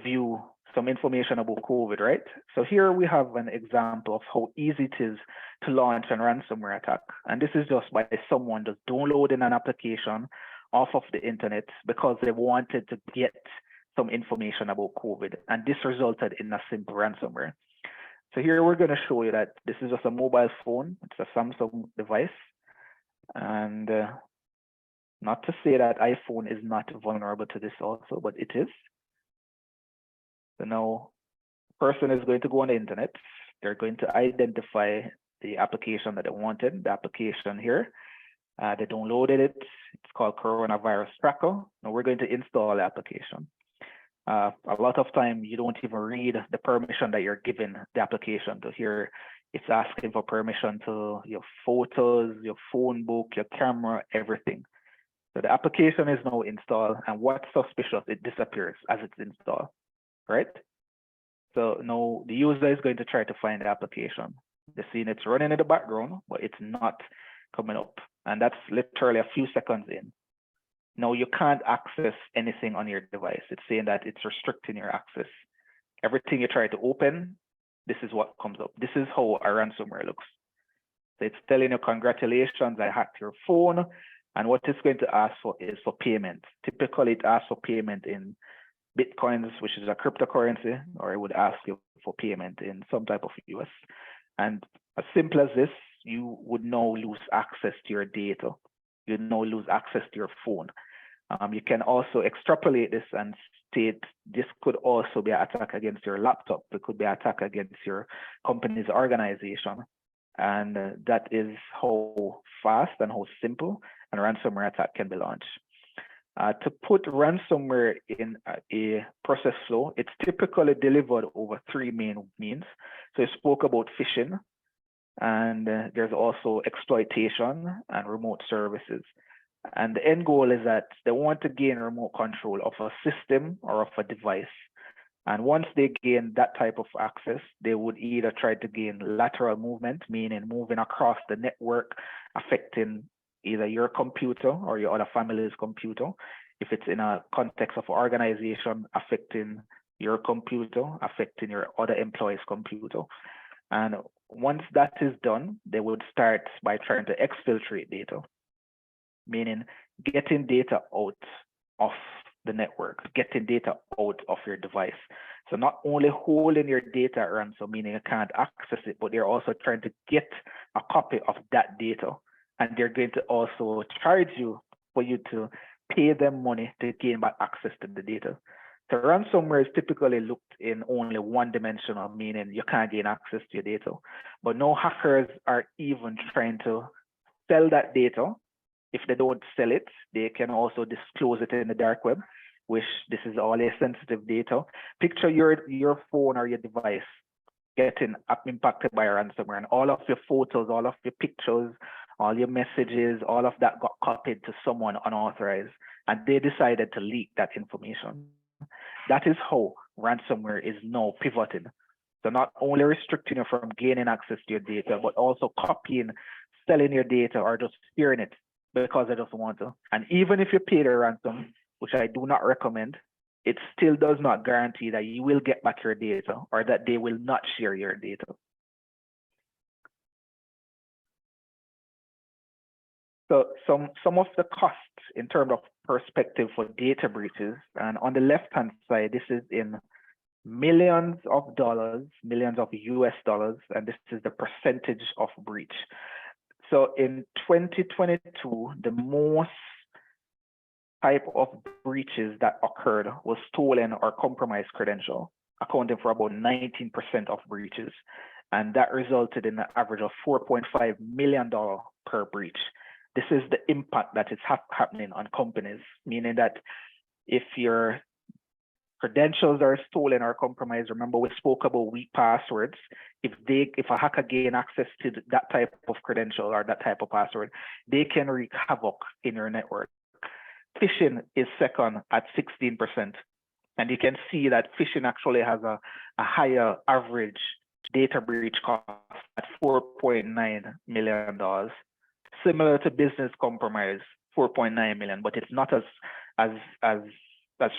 view some information about COVID, right? So here we have an example of how easy it is to launch a ransomware attack. And this is just by someone just downloading an application off of the internet because they wanted to get some information about COVID. And this resulted in a simple ransomware. So here we're going to show you that this is just a mobile phone. It's a Samsung device. And not to say that iPhone is not vulnerable to this also, but it is. So now, the person is going to go on the internet. They're going to identify the application that they wanted, the application here. They downloaded it. It's called Coronavirus Tracker. Now we're going to install the application. A lot of time you don't even read the permission that you're given the application to. Here, it's asking for permission to your photos, your phone book, your camera, everything. So the application is now installed, and what's suspicious, it disappears as it's installed, right? So now the user is going to try to find the application. They're seeing it's running in the background, but it's not coming up. And that's literally a few seconds in. Now you can't access anything on your device. It's saying that it's restricting your access. Everything you try to open, this is what comes up. This is how a ransomware looks. So it's telling you, congratulations, I hacked your phone. And what it's going to ask for is for payment. Typically, it asks for payment in Bitcoins, which is a cryptocurrency, or it would ask you for payment in some type of US. And as simple as this, you would now lose access to your data. You now lose access to your phone. You can also extrapolate this and state this could also be an attack against your laptop. It could be an attack against your company's organization. And that is how fast and how simple a ransomware attack can be launched. To put ransomware in a process flow, it's typically delivered over three main means. So you spoke about phishing, and there's also exploitation and remote services. And the end goal is that they want to gain remote control of a system or of a device. And once they gain that type of access, they would either try to gain lateral movement, meaning moving across the network, affecting either your computer or your other family's computer. If it's in a context of organization, affecting your computer, affecting your other employees' computer. And once that is done, they would start by trying to exfiltrate data, meaning getting data out of the network, getting data out of your device. So not only holding your data at ransom, meaning you can't access it, but they're also trying to get a copy of that data. And they're going to also charge you for you to pay them money to gain back access to the data. So ransomware is typically looked in only one dimensional, meaning you can't gain access to your data. But now hackers are even trying to sell that data. If they don't sell it, they can also disclose it in the dark web, which this is all a sensitive data. Picture your phone or your device getting impacted by a ransomware, and all of your photos, all of your pictures, all your messages, all of that got copied to someone unauthorized, and they decided to leak that information. That is how ransomware is now pivoting. So not only restricting you from gaining access to your data, but also copying, selling your data, or just stealing it because they just want to. And even if you pay the ransom, which I do not recommend, it still does not guarantee that you will get back your data or that they will not share your data. So some of the costs in terms of perspective for data breaches, and on the left-hand side, this is in millions of dollars, millions of US dollars, and this is the percentage of breach. So in 2022, the most type of breaches that occurred was stolen or compromised credential, accounting for about 19% of breaches. And that resulted in an average of $4.5 million per breach. This is the impact that is happening on companies, meaning that if your credentials are stolen or compromised. Remember, we spoke about weak passwords. If a hacker gain access to that type of credential or that type of password, they can wreak havoc in your network. Phishing is second at 16%. And you can see that phishing actually has a higher average data breach cost at $4.9 million. Similar to business compromise, 4.9 million, but it's not as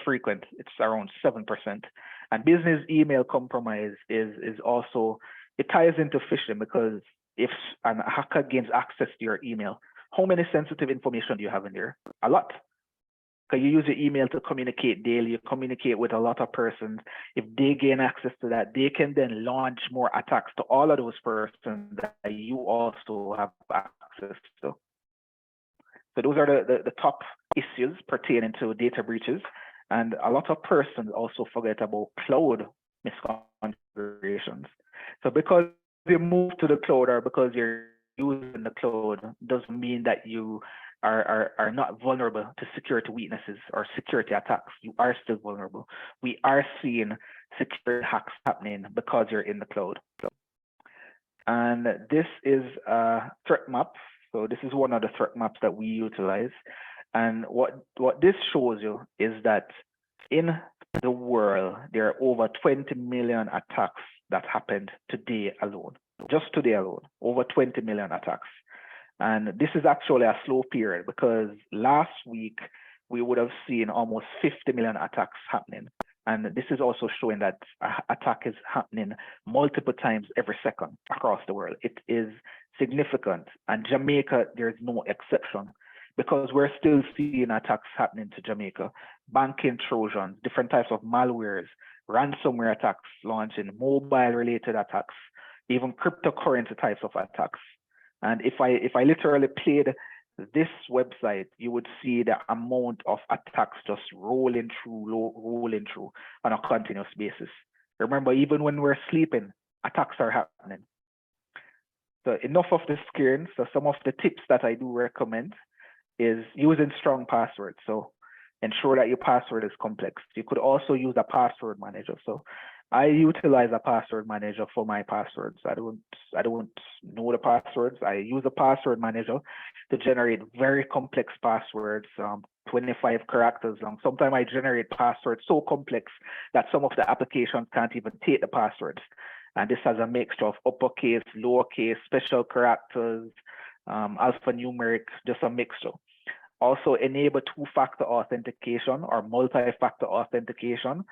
frequent. It's around 7%. And business email compromise is also, it ties into phishing, because if a hacker gains access to your email, how many sensitive information do you have in there? A lot. Because you use your email to communicate daily, you communicate with a lot of persons. If they gain access to that, they can then launch more attacks to all of those persons that you also have access to. So those are the top issues pertaining to data breaches. And a lot of persons also forget about cloud misconfigurations. So because you move to the cloud or because you're using the cloud doesn't mean that you are not vulnerable to security weaknesses or security attacks. You are still vulnerable. We are seeing security hacks happening because you're in the cloud. And this is a threat map. So this is one of the threat maps that we utilize. And what this shows you is that in the world, there are over 20 million attacks that happened today alone. Just today alone, over 20 million attacks. And this is actually a slow period, because last week we would have seen almost 50 million attacks happening. And this is also showing that attack is happening multiple times every second across the world. It is significant. And Jamaica, there's no exception, because we're still seeing attacks happening to Jamaica. Banking trojans, different types of malwares, ransomware attacks launching, mobile-related attacks, even cryptocurrency types of attacks. And if I literally played this website, you would see the amount of attacks just rolling through on a continuous basis. Remember, even when we're sleeping, attacks are happening. So enough of the scaring. So some of the tips that I do recommend is using strong passwords. So ensure that your password is complex. You could also use a password manager. So I utilize a password manager for my passwords. I don't know the passwords. I use a password manager to generate very complex passwords, 25 characters long. Sometimes I generate passwords so complex that some of the applications can't even take the passwords. And this has a mixture of uppercase, lowercase, special characters, alphanumeric, just a mixture. Also enable two-factor authentication or multi-factor authentication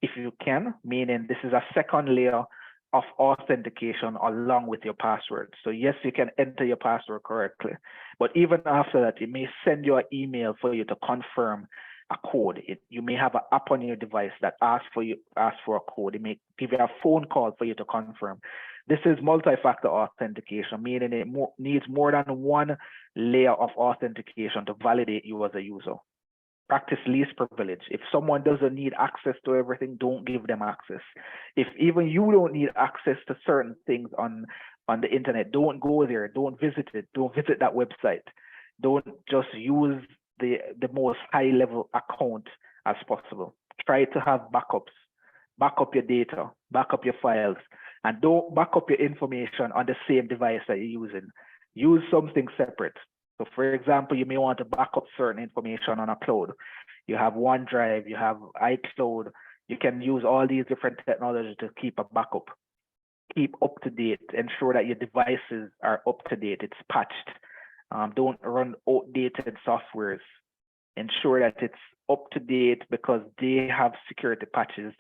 if you can, meaning this is a second layer of authentication along with your password. So yes, you can enter your password correctly, but even after that, it may send you an email for you to confirm a code. You may have an app on your device that asks for a code. It may give you a phone call for you to confirm. This is multi-factor authentication, meaning it needs more than one layer of authentication to validate you as a user. Practice least privilege. If someone doesn't need access to everything, don't give them access. If even you don't need access to certain things on the internet, don't go there, don't visit it, don't visit that website. Don't just use the most high level account as possible. Try to have backups. Back up your data, back up your files, and don't back up your information on the same device that you're using. Use something separate. So for example, you may want to back up certain information on a cloud. You have OneDrive, you have iCloud. You can use all these different technologies to keep a backup. Keep up to date. Ensure that your devices are up to date. It's patched. Don't run outdated softwares. Ensure that it's up to date, because they have security patches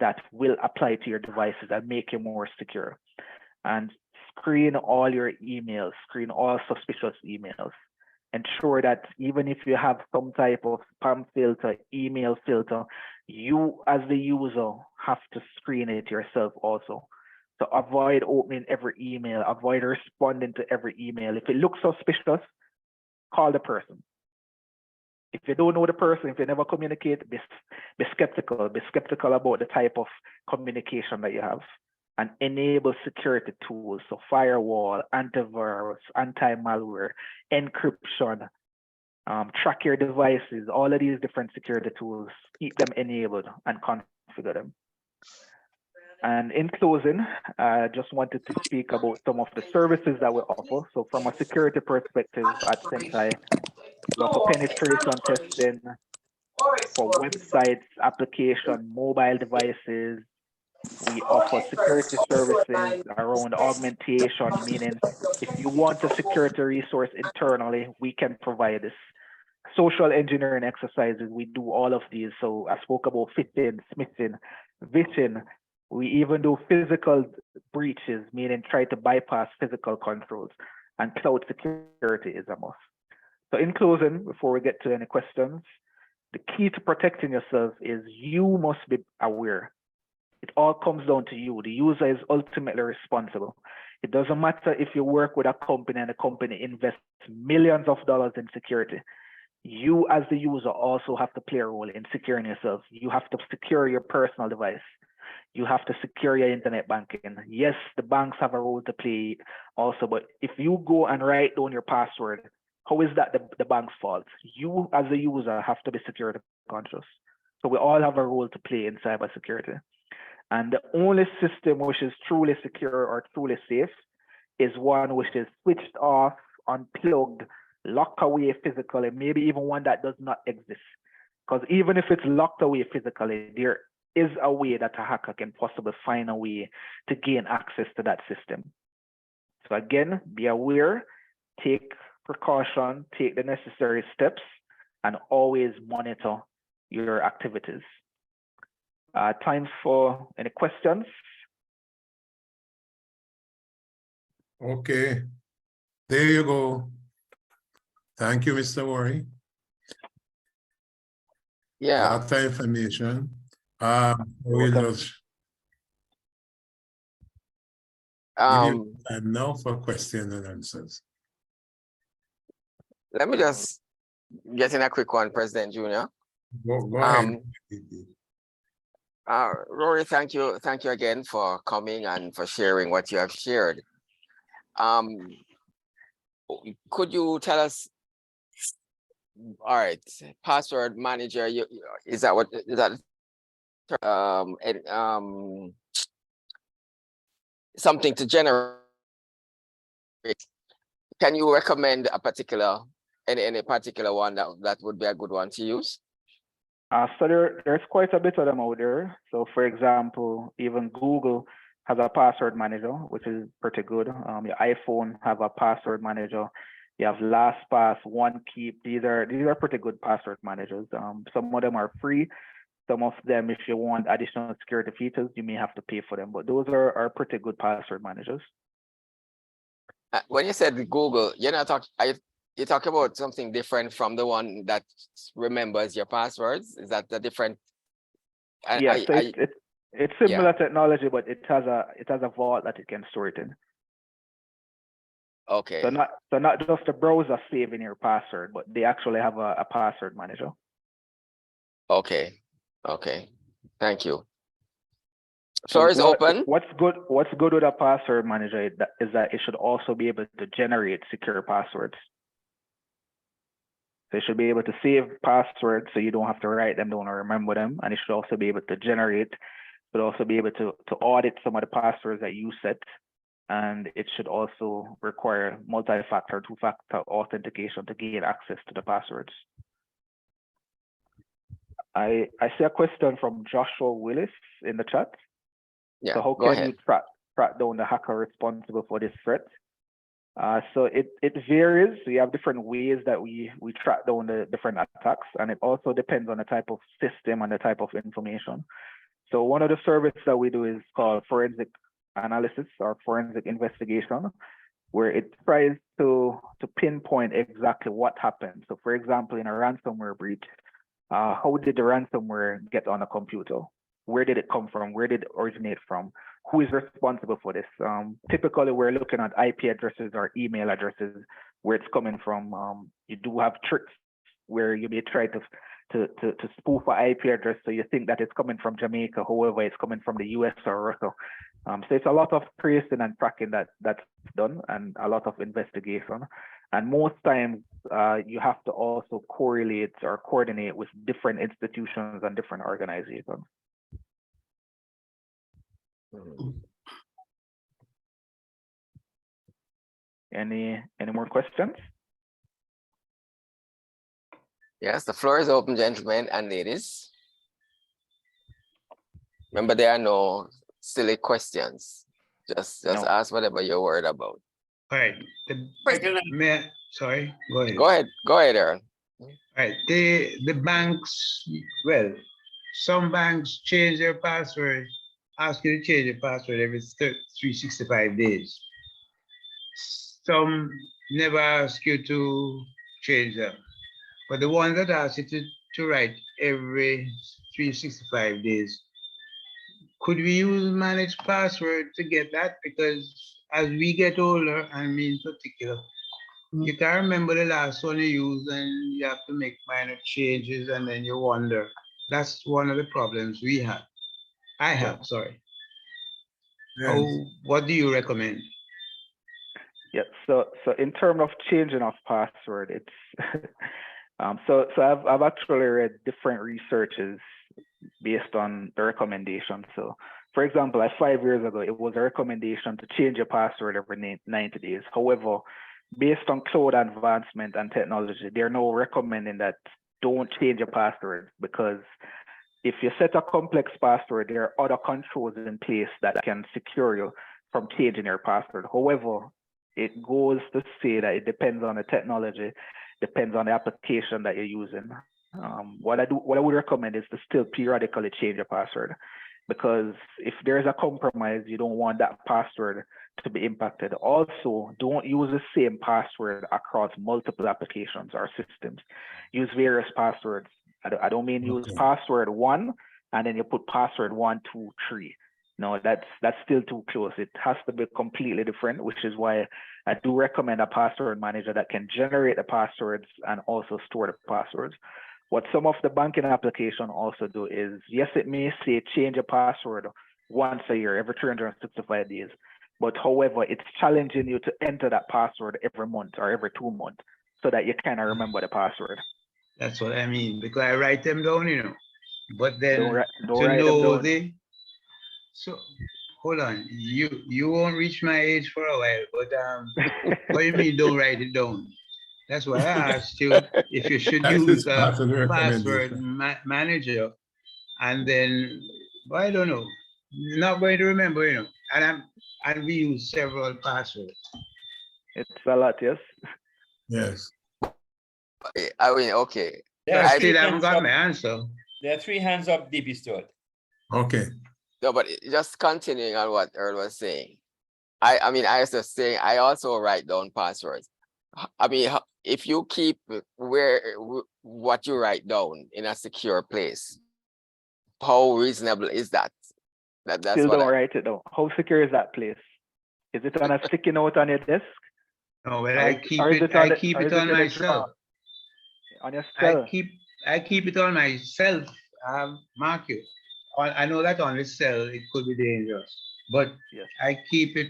that will apply to your devices and make you more secure. And screen all your emails, screen all suspicious emails. Ensure that even if you have some type of spam filter, email filter, you as the user have to screen it yourself also. So avoid opening every email, avoid responding to every email. If it looks suspicious, call the person. If you don't know the person, if you never communicate, be skeptical. Be skeptical about the type of communication that you have. And enable security tools, so firewall, antivirus, anti-malware, encryption, track your devices, all of these different security tools, keep them enabled and configure them. And in closing, I just wanted to speak about some of the services that we offer. So from a security perspective at Symptai, we offer penetration testing for websites, application, mobile devices. We offer security services around augmentation, meaning if you want a security resource internally, we can provide this. Social engineering exercises, we do all of these. So I spoke about phishing, smithing, vishing. We even do physical breaches, meaning try to bypass physical controls. And cloud security is a must. So in closing, before we get to any questions, the key to protecting yourself is you must be aware. It all comes down to you. The user is ultimately responsible. It doesn't matter if you work with a company and the company invests millions of dollars in security. You as the user also have to play a role in securing yourself. You have to secure your personal device. You have to secure your internet banking. Yes, the banks have a role to play also, but if you go and write down your password, how is that the bank's fault? You as a user have to be security conscious. So we all have a role to play in cybersecurity. And the only system which is truly secure or truly safe is one which is switched off, unplugged, locked away physically, maybe even one that does not exist. Because even if it's locked away physically, there is a way that a hacker can possibly find a way to gain access to that system. So again, be aware, take precaution, take the necessary steps, and always monitor your activities. Time for any questions? Okay, there you go. Thank you, Mr. Rory. Yeah. Lot of information. We'll just give you time now for questions and answers. Let me just get in a quick one, President Junior. Go ahead. Rory, thank you again for coming and for sharing what you have shared. Could you tell us? All right, password manager. Is that something to generate? Can you recommend a particular any particular one that would be a good one to use? So there's quite a bit of them out there. So for example, even Google has a password manager, which is pretty good. Your iPhone have a password manager. You have LastPass, OneKeep. These are pretty good password managers. Some of them are free. Some of them, if you want additional security features, you may have to pay for them. But those are pretty good password managers. When you said Google, you're not talking. You talk about something different from the one that remembers your passwords. Is that the different? Yeah, so it's similar technology, but it has a vault that it can store it in. Okay. So not just the browser saving your password, but they actually have a password manager. Okay. Okay. Thank you. Floor is open. What's good with a password manager is that it should also be able to generate secure passwords. So it should be able to save passwords so you don't have to write them down or remember them. And it should also be able to generate, but also be able to audit some of the passwords that you set. And it should also require multi-factor, two-factor authentication to gain access to the passwords. I see a question from Joshua Willis in the chat. Yeah, so how can you track down the hacker responsible for this threat? So it varies. We have different ways that we track down the different attacks, and it also depends on the type of system and the type of information. So one of the services that we do is called forensic analysis or forensic investigation, where it tries to pinpoint exactly what happened. So for example, in a ransomware breach, how did the ransomware get on a computer? Where did it come from? Where did it originate from? Who is responsible for this? Typically, we're looking at IP addresses or email addresses where it's coming from. You do have tricks where you may try to spoof an IP address, so you think that it's coming from Jamaica, however, it's coming from the US or Russia. So it's a lot of tracing and tracking that's done, and a lot of investigation. And most times, you have to also correlate or coordinate with different institutions and different organizations. Any more questions? Yes, the floor is open, gentlemen and ladies. Remember, there are no silly questions. Just ask whatever you're worried about. All right. Sorry, go ahead. Go ahead, Aaron. All right. The banks, well, some banks change their password, ask you to change your password every 365 days. Some never ask you to change them. But the one that asks you to write every 365 days, could we use managed password to get that? Because as we get older, and me in particular, you can't remember the last one you used and you have to make minor changes and then you wonder. That's one of the problems we have. I have, sorry. Yes. What do you recommend? Yeah, so in terms of changing of password, it's so I've actually read different researches based on the recommendation. So for example, like 5 years ago, it was a recommendation to change your password every 90 days. However, based on cloud advancement and technology, they're now recommending that don't change your password, because if you set a complex password, there are other controls in place that can secure you from changing your password. However, it goes to say that it depends on the technology, depends on the application that you're using. What I would recommend is to still periodically change your password, because if there's a compromise, you don't want that password to be impacted. Also, don't use the same password across multiple applications or systems. Use various passwords. I don't mean use password 1 and then you put password 1, 2, 3. No, that's still too close. It has to be completely different, which is why I do recommend a password manager that can generate the passwords and also store the passwords. What some of the banking application also do is, yes, it may say change your password once a year, every 365 days. But however, it's challenging you to enter that password every month or every 2 months so that you kind of remember the password. That's what I mean, because I write them down, you know. But then Don't write to them know down. so hold on, you won't reach my age for a while, but what do you mean don't write it down? That's why I asked you if you should use a password manager, and then, well, I don't know, not going to remember, you know, and we use several passwords. It's a lot, yes. Yes. I mean, okay. I still haven't got my answer. There are 3 hands up, DP Stewart. Okay. No, but just continuing on what Earl was saying. I mean, I was just saying, I also write down passwords. I mean, if you keep what you write down in a secure place, how reasonable is that? That's Still what don't write it down. How secure is that place? Is it on a sticky note on your desk? No, well, Or I is- keep or is it. on I the- keep or it is on in a myself. drawer? On your cell. I keep it on myself. Mark you. I know that on the cell it could be dangerous, but Yes. I keep it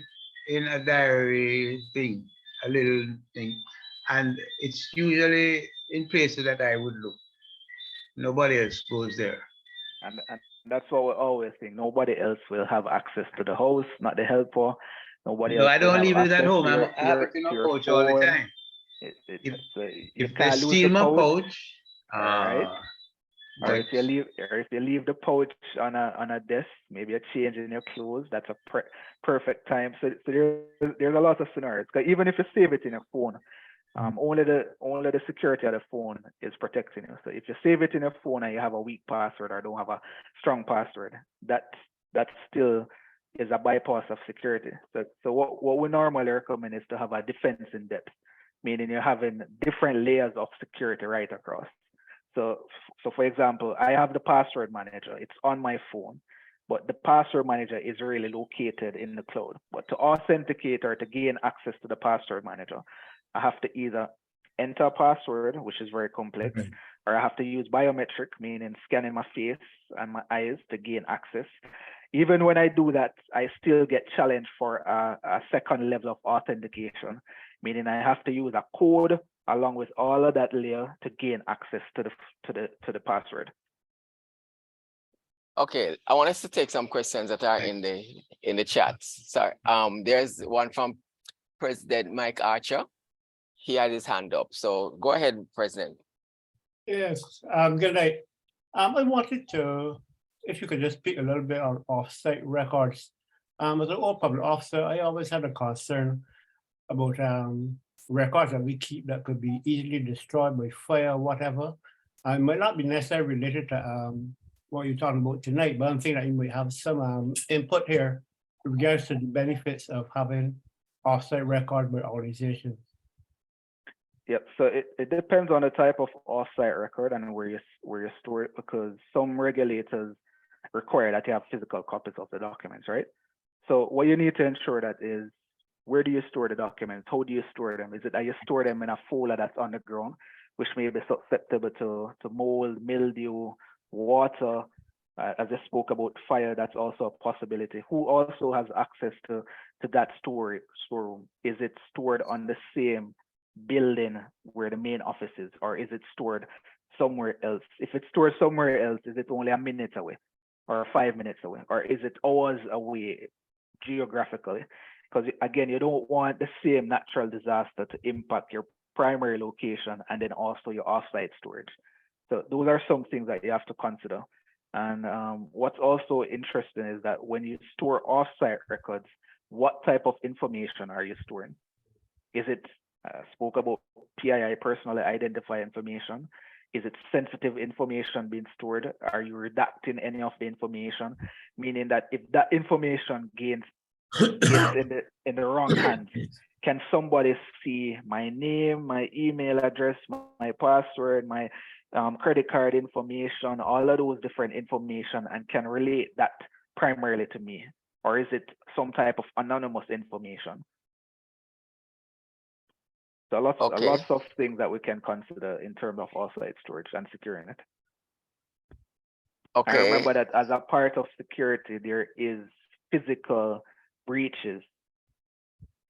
in a diary thing, a little thing, and it's usually in places that I would look. Nobody else goes there. And that's what we always think. Nobody else will have access to the house, not the helper. Nobody No, else I will don't have leave it at access home. to I have it in to a your pouch all the phone. time. You If they can't lose steal the my pouch. pouch, All right. Or but if you leave the pouch on a desk, maybe a change in your clothes, that's a perfect time. So there's a lot of scenarios. 'Cause even if you save it in your phone, only the security of the phone is protecting you. So if you save it in your phone and you have a weak password or don't have a strong password, that still is a bypass of security. So what we normally recommend is to have a defense in depth, meaning you're having different layers of security right across. So for example, I have the password manager. It's on my phone, but the password manager is really located in the cloud. But to authenticate or to gain access to the password manager, I have to either enter a password, which is very complex, or I have to use biometric, meaning scanning my face and my eyes to gain access. Even when I do that, I still get challenged for a second level of authentication, meaning I have to use a code along with all of that layer to gain access to the password. Okay, I want us to take some questions that are in the chats. Sorry, there's one from President Mike Archer. He had his hand up, so go ahead, President. Yes, good night. I wanted to, if you could just speak a little bit on off-site records. As an old public officer, I always had a concern about records that we keep that could be easily destroyed by fire or whatever. It might not be necessarily related to what you're talking about tonight, but I'm thinking that you might have some input here with regards to the benefits of having off-site record by organizations. Yep. So it depends on the type of off-site record and where you store it, because some regulators require that you have physical copies of the documents, right? So what you need to ensure that is, where do you store the documents? How do you store them? Is it that you store them in a folder that's on the ground, which may be susceptible to mold, mildew, water? As I spoke about fire, that's also a possibility. Who also has access to that storeroom? Is it stored on the same building where the main office is, or is it stored somewhere else? If it's stored somewhere else, is it only a minute away or 5 minutes away, or is it hours away geographically? Because again, you don't want the same natural disaster to impact your primary location and then also your offsite storage. So those are some things that you have to consider. And what's also interesting is that when you store offsite records, what type of information are you storing? Is it spoke about PII, personally identified information? Is it sensitive information being stored? Are you redacting any of the information? Meaning that if that information gets in the wrong hands, can somebody see my name, my email address, my password, my credit card information, all of those different information, and can relate that primarily to me? Or is it some type of anonymous information? So lots of things that we can consider in terms of offsite storage and securing it. Okay. And remember that as a part of security, there is physical breaches.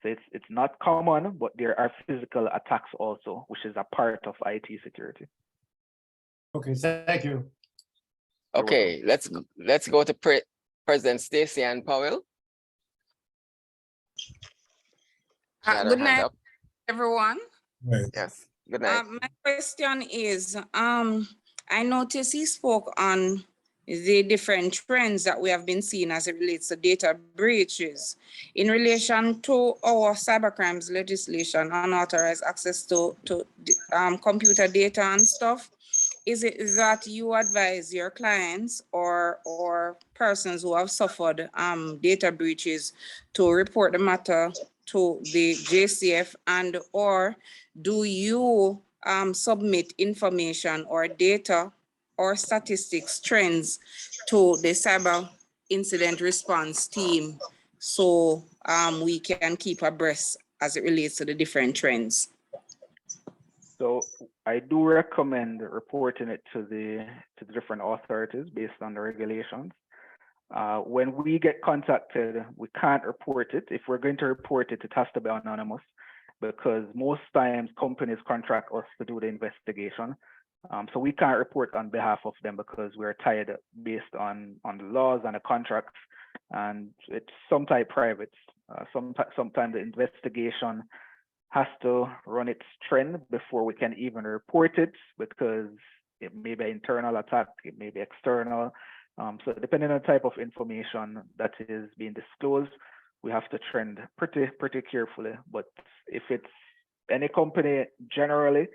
So it's not common, but there are physical attacks also, which is a part of IT security. Okay, thank you. Okay, let's go to President Stacey Ann Powell. Good night, everyone. Right. Yes, good night. My question is, I noticed he spoke on the different trends that we have been seeing as it relates to data breaches. In relation to our cybercrimes legislation, unauthorized access to computer data and stuff, is it that you advise your clients or persons who have suffered data breaches to report the matter to the JCF, and or do you submit information or data or statistics trends to the cyber incident response team so we can keep abreast as it relates to the different trends? So I do recommend reporting it to the different authorities based on the regulations. When we get contacted, we can't report it. If we're going to report it, it has to be anonymous, because most times companies contract us to do the investigation. So we can't report on behalf of them because we're tied based on the laws and the contracts, and it's sometimes private. Sometimes the investigation has to run its trend before we can even report it, because it may be an internal attack, it may be external. So depending on the type of information that is being disclosed, we have to trend pretty carefully. But if it's any company, generally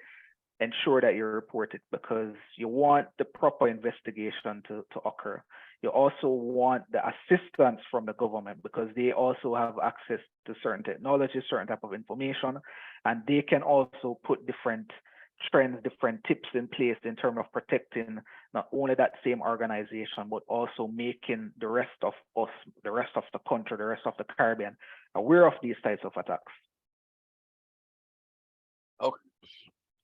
ensure that you report it, because you want the proper investigation to occur. You also want the assistance from the government, because they also have access to certain technology, certain type of information, and they can also put different trends, different tips in place in terms of protecting not only that same organization, but also making the rest of us, the rest of the country, the rest of the Caribbean aware of these types of attacks.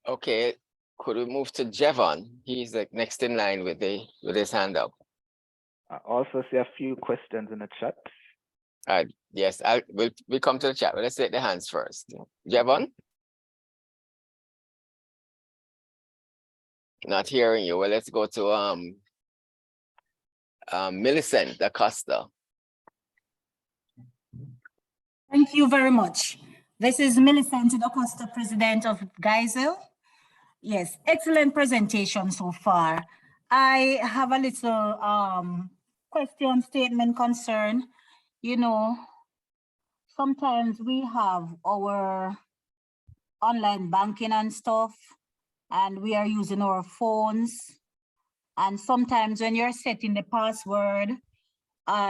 Okay, could we move to Jevon? He's like next in line with his hand up. I also see a few questions in the chat. Yes, we'll come to the chat, but let's take the hands first. Jevon? Not hearing you. Well, let's go to Millicent Acosta. Thank you very much. This is Millicent Acosta, President of Geisel. Yes, excellent presentation so far. I have a little question, statement, concern. You know, sometimes we have our online banking and stuff, and we are using our phones. And sometimes when you're setting the password,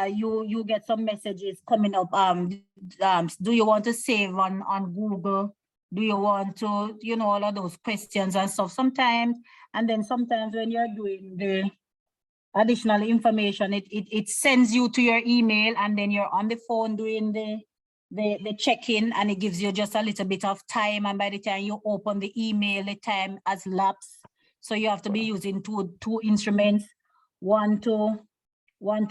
you get some messages coming up. Do you want to save on Google? Do you want to, you know, all of those questions and stuff sometimes. And then sometimes when you're doing the additional information, it sends you to your email, and then you're on the phone doing the check-in, and it gives you just a little bit of time. And by the time you open the email, the time has lapsed. So you have to be using two instruments, one to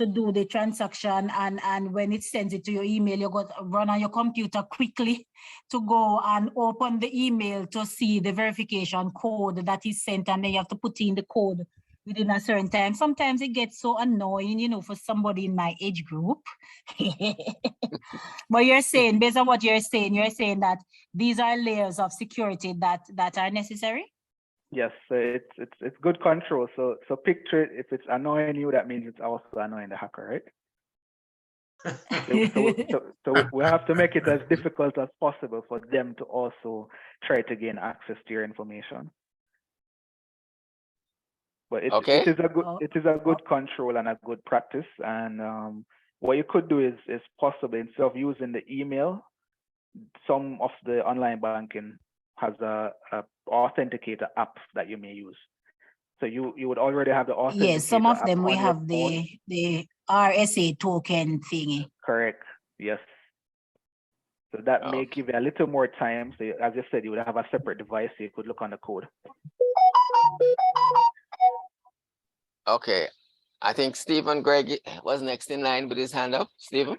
do the transaction, and when it sends it to your email, you got to run on your computer quickly to go and open the email to see the verification code that is sent, and then you have to put in the code within a certain time. Sometimes it gets so annoying, you know, for somebody in my age group. But you're saying, based on what you're saying that these are layers of security that are necessary? Yes, so it's good control. So picture it, if it's annoying you, that means it's also annoying the hacker, right? So we have to make it as difficult as possible for them to also try to gain access to your information. But it is a good control and a good practice. And what you could do is possibly, instead of using the email, some of the online banking has a authenticator app that you may use. So you would already have the authenticator. Yes, some of them app we on your have the RSA token thingy. Correct. Yes. So that may give you a little more time. So as you said, you would have a separate device so you could look on the code. Okay. I think Stephen Gregg was next in line with his hand up. Stephen?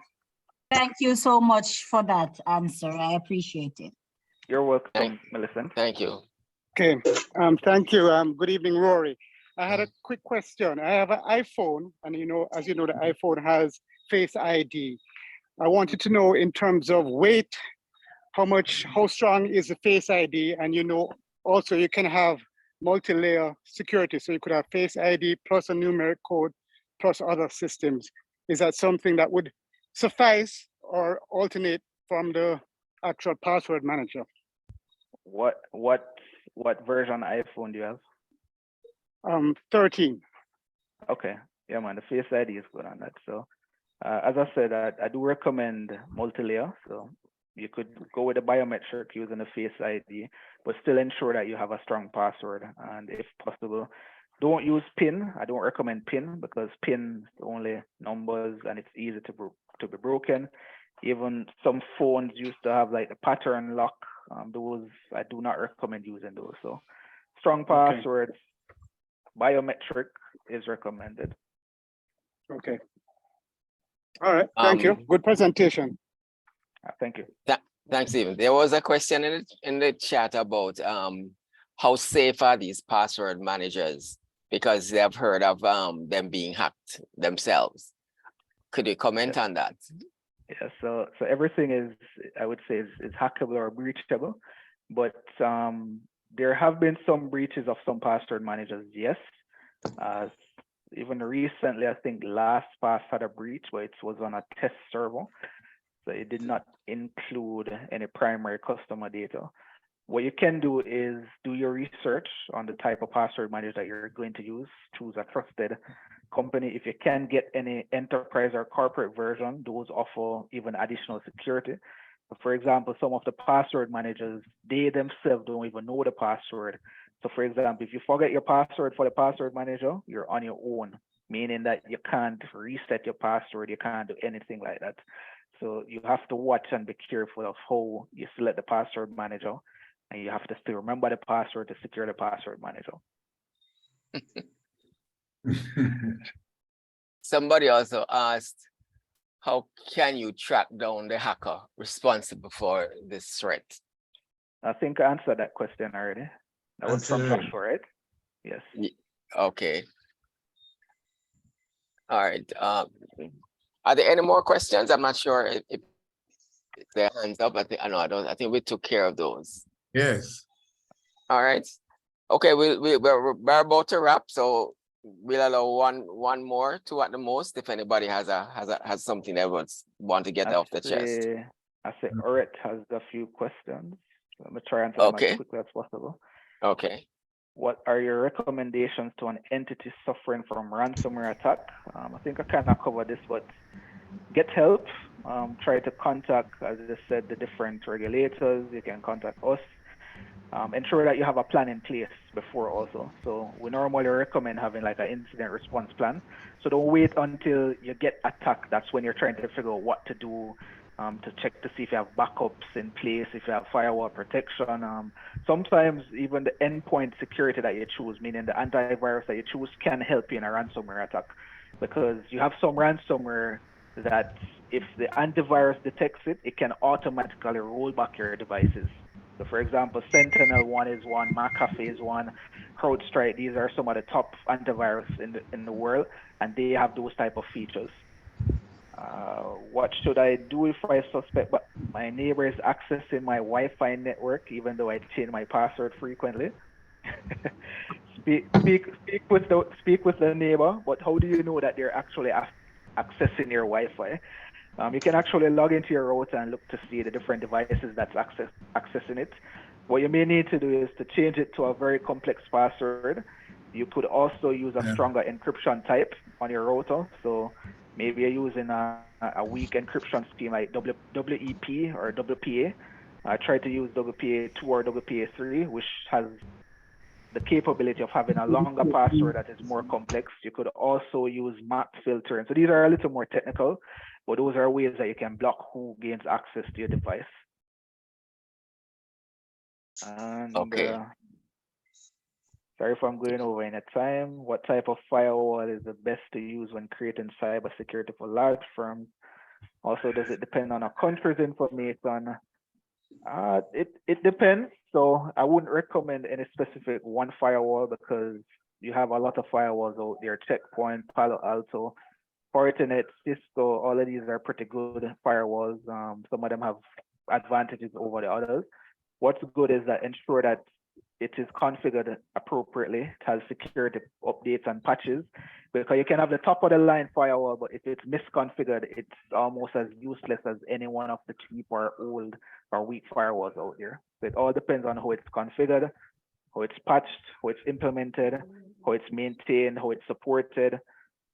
Thank you so much for that answer. I appreciate it. You're welcome, Millicent. Thank you. Okay, thank you. Good evening, Rory. I had a quick question. I have an iPhone, and as you know, the iPhone has Face ID. I wanted to know, in terms of weight, how strong is the Face ID? And also you can have multi-layer security, so you could have Face ID plus a numeric code plus other systems. Is that something that would suffice or alternate from the actual password manager? What version iPhone do you have? 13. Okay, yeah, man, the Face ID is good on that. So as I said, I do recommend multi-layer. So you could go with a biometric using a Face ID, but still ensure that you have a strong password. And if possible, don't use PIN. I don't recommend PIN because PIN is only numbers and it's easy to be broken. Even some phones used to have like the pattern lock. Those I do not recommend using those. So strong passwords, biometric is recommended. Okay. All right. Thank you. Good presentation. Thank you. Thanks, Stephen. There was a question in the chat about how safe are these password managers, because they have heard of them being hacked themselves. Could you comment on that? Yeah, so everything is, I would say, is hackable or breachable, but there have been some breaches of some password managers, yes. Even recently, I think LastPass had a breach, but it was on a test server. So it did not include any primary customer data. What you can do is do your research on the type of password manager that you're going to use. Choose a trusted company. If you can get any enterprise or corporate version, those offer even additional security. For example, some of the password managers, they themselves don't even know the password. So for example, if you forget your password for the password manager, you're on your own, meaning that you can't reset your password, you can't do anything like that. So you have to watch and be careful of how you select the password manager, and you have to still remember the password to secure the password manager. Somebody also asked, how can you track down the hacker responsible for this threat? I think I answered that question already. That was from Joshua, right? Yes. Okay. All right. Are there any more questions? I'm not sure if their hands up. I know I don't. I think we took care of those. Yes. All right. Okay. We're about to wrap, so we'll allow one more, two at the most, if anybody has something they want to get off the chest. I say Oret has a few questions. Let me try and answer them as Okay. quickly as possible. Okay. What are your recommendations to an entity suffering from ransomware attack? I think I kind of covered this, but get help. Try to contact, as I said, the different regulators. You can contact us. Ensure that you have a plan in place before also. So we normally recommend having like an incident response plan. So don't wait until you get attacked. That's when you're trying to figure out what to do, to check to see if you have backups in place, if you have firewall protection. Sometimes even the endpoint security that you choose, meaning the antivirus that you choose, can help you in a ransomware attack, because you have some ransomware that if the antivirus detects it, it can automatically roll back your devices. So for example, Sentinel-1 is one, McAfee is one, CrowdStrike. These are some of the top antivirus in the world, and they have those type of features. What should I do if I suspect but my neighbor is accessing my Wi-Fi network, even though I change my password frequently? speak with the neighbor, but how do you know that they're actually accessing your Wi-Fi? You can actually log into your router and look to see the different devices that's accessing it. What you may need to do is to change it to a very complex password. You could also use a stronger encryption type on your router. So maybe you're using a weak encryption scheme like WEP or WPA. Try to use WPA2 or WPA3, which has the capability of having a longer password that is more complex. You could also use MAC filtering. So these are a little more technical, but those are ways that you can block who gains access to your device. And okay. Sorry if I'm going over in a time. What type of firewall is the best to use when creating cybersecurity for large firms? Also, does it depend on a country's information? It depends. So I wouldn't recommend any specific one firewall, because you have a lot of firewalls out there. Checkpoint, Palo Alto, Fortinet, Cisco, all of these are pretty good firewalls. Some of them have advantages over the others. What's good is that ensure that it is configured appropriately. It has security updates and patches, because you can have the top of the line firewall, but if it's misconfigured, it's almost as useless as any one of the cheap or old or weak firewalls out there. So it all depends on how it's configured, how it's patched, how it's implemented, how it's maintained, how it's supported.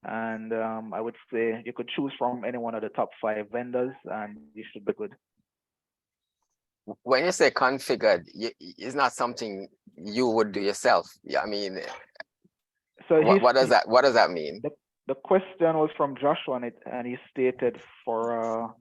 And I would say you could choose from any one of the top 5 vendors and you should be good. When you say configured, it's not something you would do yourself. Yeah, I mean, so what does that mean? The question was from Joshua, and he stated for a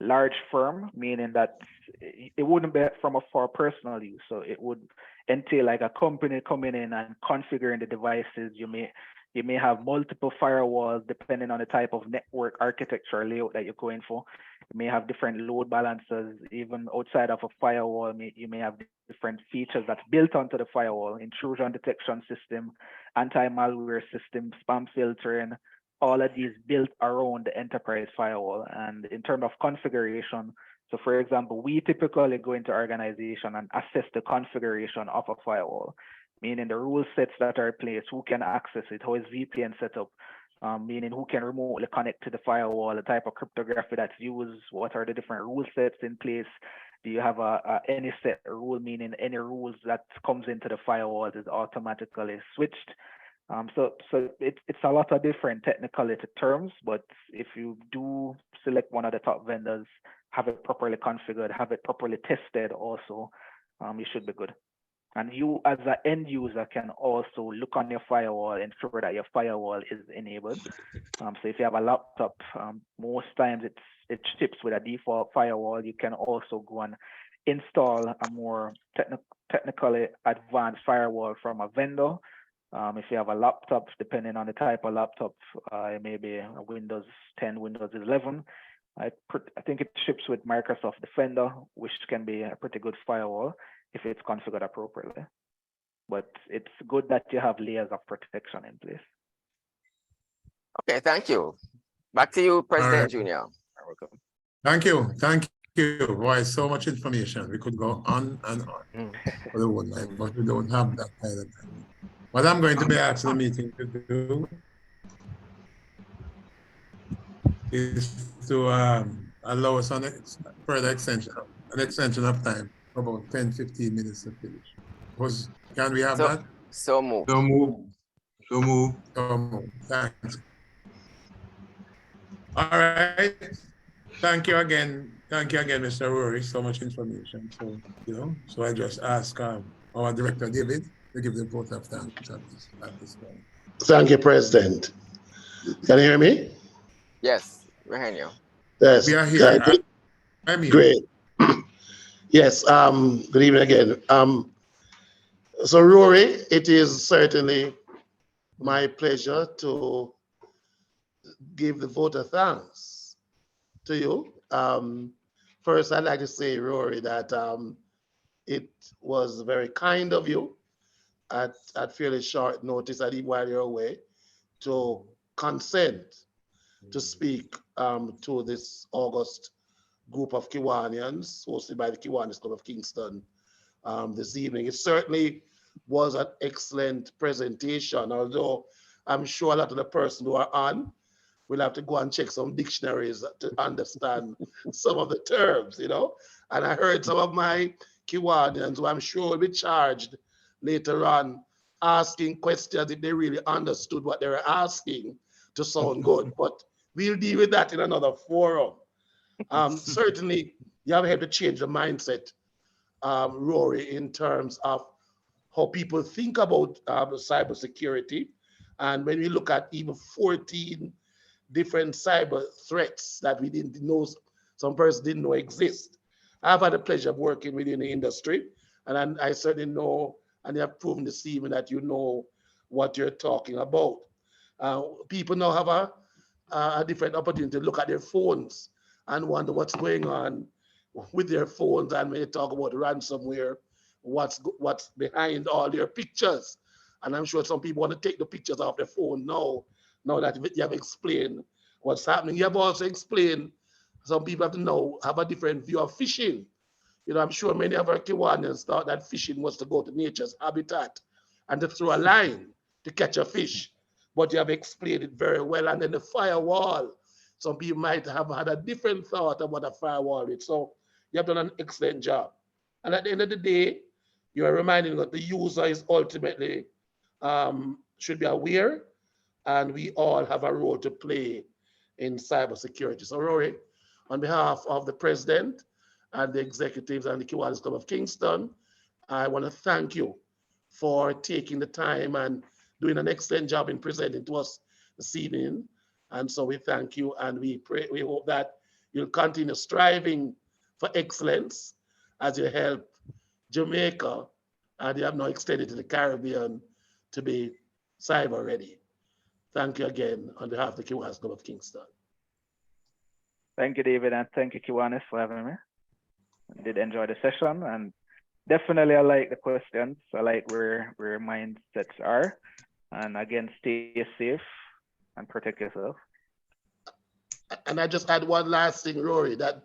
large firm, meaning that it wouldn't be for personal use. So it would entail like a company coming in and configuring the devices. You may have multiple firewalls depending on the type of network architecture or layout that you're going for. You may have different load balancers. Even outside of a firewall, you may have different features that's built onto the firewall: intrusion detection system, anti-malware system, spam filtering, all of these built around the enterprise firewall. And in terms of configuration, so for example, we typically go into organization and assess the configuration of a firewall, meaning the rule sets that are in place, who can access it, how is VPN set up, meaning who can remotely connect to the firewall, the type of cryptography that's used, what are the different rule sets in place. Do you have any set rule, meaning any rules that comes into the firewall is automatically switched? So it's a lot of different technical terms, but if you do select one of the top vendors, have it properly configured, have it properly tested also, you should be good. And you as an end user can also look on your firewall, ensure that your firewall is enabled. So if you have a laptop, most times it ships with a default firewall. You can also go and install a more technically advanced firewall from a vendor. If you have a laptop, depending on the type of laptop, it may be a Windows 10, Windows 11. I think it ships with Microsoft Defender, which can be a pretty good firewall if it's configured appropriately. but it's good that you have layers of protection in place. Okay, thank you. Back to you, President Junior. Thank you. Thank you. Why so much information? We could go on and on for the whole night, but we don't have that kind of time. What I'm going to be asking the meeting to do is to allow us further extension, an extension of time for about 10-15 minutes to finish. Can we have that? So moved. So moved. So moved. So moved. Thanks. All right. Thank you again. Thank you again, Mr. Rory. So much information. So, so I just ask our director, David, to give the vote of thanks at this point. Thank you, President. Can you hear me? Yes, we're hearing you. Yes. We are here. I'm here. Great. Yes. Good evening again. So, Rory, it is certainly my pleasure to give the vote of thanks to you. First, I'd like to say, Rory, that it was very kind of you at fairly short notice, and even while you're away, to consent to speak to this August group of Kiwanians hosted by the Kiwanis Club of Kingston this evening. It certainly was an excellent presentation, although I'm sure a lot of the persons who are on will have to go and check some dictionaries to understand some of the terms, And I heard some of my Kiwanians who I'm sure will be charged later on asking questions if they really understood what they were asking to sound good. But we'll deal with that in another forum. Certainly, you have had to change the mindset, Rory, in terms of how people think about cybersecurity. And when we look at even 14 different cyber threats that we didn't know, some persons didn't know exist. I've had the pleasure of working within the industry, and I certainly know, and you have proven this evening that you know what you're talking about. People now have a different opportunity to look at their phones and wonder what's going on with their phones. And when you talk about ransomware, what's behind all their pictures. And I'm sure some people want to take the pictures off their phone now that you have explained what's happening. You have also explained some people have to know, have a different view of fishing. I'm sure many of our Kiwanians thought that fishing was to go to nature's habitat and to throw a line to catch a fish. But you have explained it very well. And then the firewall, some people might have had a different thought of what a firewall is. So you have done an excellent job. And at the end of the day, you are reminding that the user is ultimately should be aware, and we all have a role to play in cybersecurity. So Rory, on behalf of the president and the executives and the Kiwanis Club of Kingston, I want to thank you for taking the time and doing an excellent job in presenting to us this evening. And so we thank you, and we hope that you'll continue striving for excellence as you help Jamaica, and you have now extended to the Caribbean, to be cyber ready. Thank you again on behalf of the Kiwanis Club of Kingston. Thank you, David, and thank you, Kiwanis, for having me. I did enjoy the session, and definitely I like the questions. I like where mindsets are. And again, stay safe and protect yourself. And I just add one last thing, Rory, that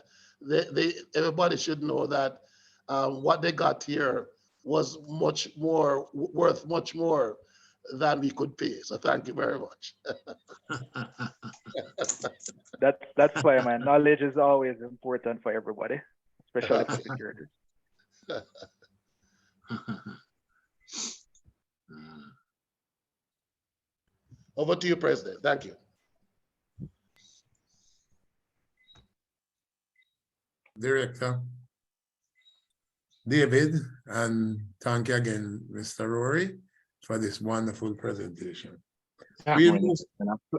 everybody should know that what they got here was much more, worth much more than we could pay. So thank you very much. That's why my knowledge is always important for everybody, especially for security. Over to you, President. Thank you. Director David, and thank you again, Mr. Rory, for this wonderful presentation. Yeah,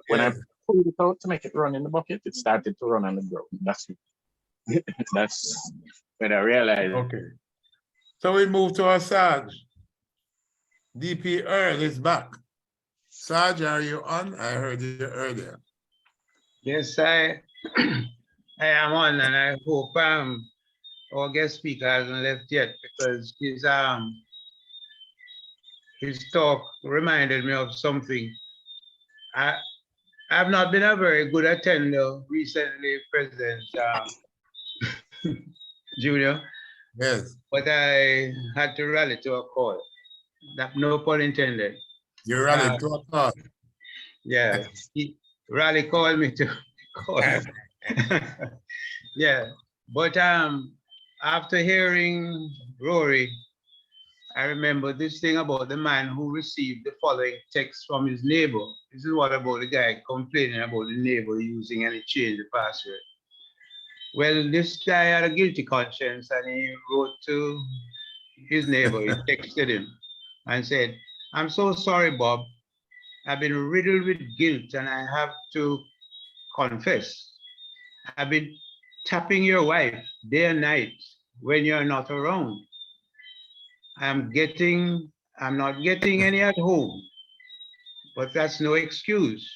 when I pulled it out to make it run in the bucket, it started to run on the ground. That's when I realized. Okay. So we move to our Sarge. DP Earl is back. Sarge, are you on? I heard you earlier. Yes, I am on, and I hope our guest speaker hasn't left yet, because his talk reminded me of something. I've not been a very good attender recently, President Junior. Yes. But I had to rally to a call. No pun intended. You rallied to a call. Yeah, Raleigh called me to call. Yeah, but after hearing Rory, I remember this thing about the man who received the following text from his neighbor. This is what about the guy complaining about the neighbor using and he changed the password. Well, this guy had a guilty conscience and he wrote to his neighbor, he texted him and said, "I'm so sorry, Bob. I've been riddled with guilt and I have to confess. I've been tapping your wife day and night when you're not around. I'm not getting any at home, but that's no excuse.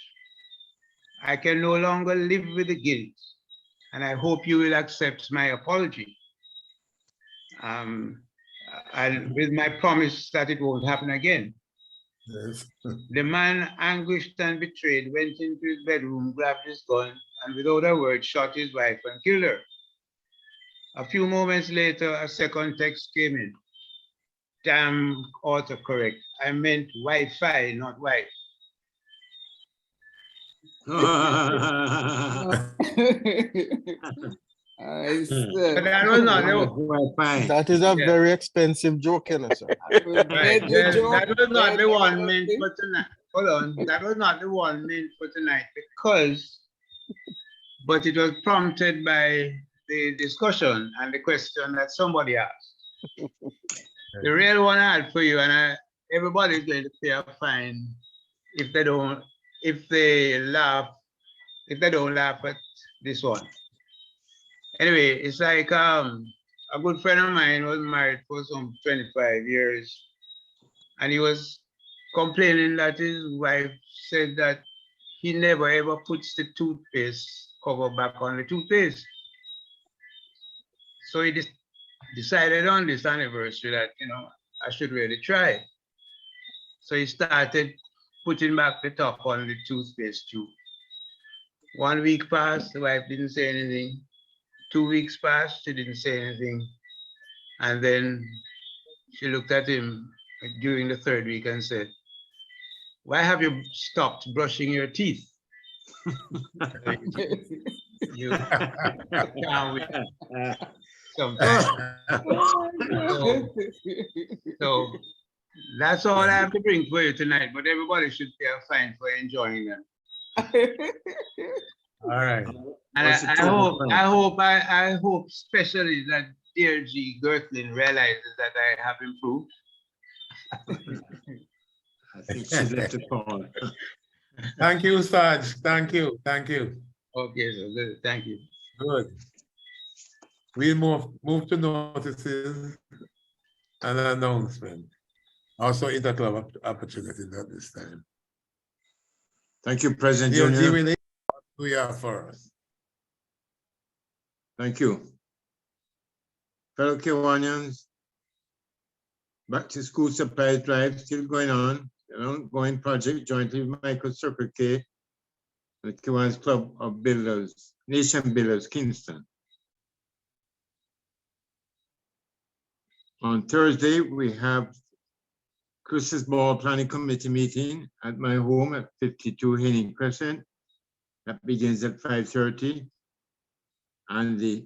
I can no longer live with the guilt, and I hope you will accept my apology. And with my promise that it won't happen again." Yes. The man, anguished and betrayed, went into his bedroom, grabbed his gun, and without a word shot his wife and killed her. A few moments later, a second text came in. Damn autocorrect. I meant Wi-Fi, not wife. But that was not the That is a very expensive joke, you know, sir. right. That was not the one meant for tonight. Hold on. That was not the one meant for tonight but it was prompted by the discussion and the question that somebody asked. The real one I had for you, and everybody's going to pay a fine if they don't laugh at this one. Anyway, it's like a good friend of mine was married for some 25 years, and he was complaining that his wife said that he never ever puts the toothpaste cover back on the toothpaste. So he decided on this anniversary that, I should really try. So he started putting back the top on the toothpaste tube. 1 week passed, the wife didn't say anything. 2 weeks passed, she didn't say anything. And then she looked at him during the 3rd week and said, "Why have you stopped brushing your teeth?" You can't wait sometimes. So that's all I have to bring for you tonight, but everybody should pay a fine for enjoying them. All right. And I hope especially that dear G. Gertlin realizes that I have improved. I think she left the call. Thank you, Sarge. Thank you. Okay, so good. Thank you. Good. We'll move to notices and announcement. Also, interclub opportunities at this time. Thank you, President DLG, Junior. who you have for us? Thank you. Fellow Kiwanians, back to school supply drive still going on. An ongoing project jointly with Michael Circle K, the Kiwanis Club of Builders, Nation Builders, Kingston. On Thursday, we have Christmas Ball Planning Committee meeting at my home at 52 Henning Crescent. That begins at 5:30. And the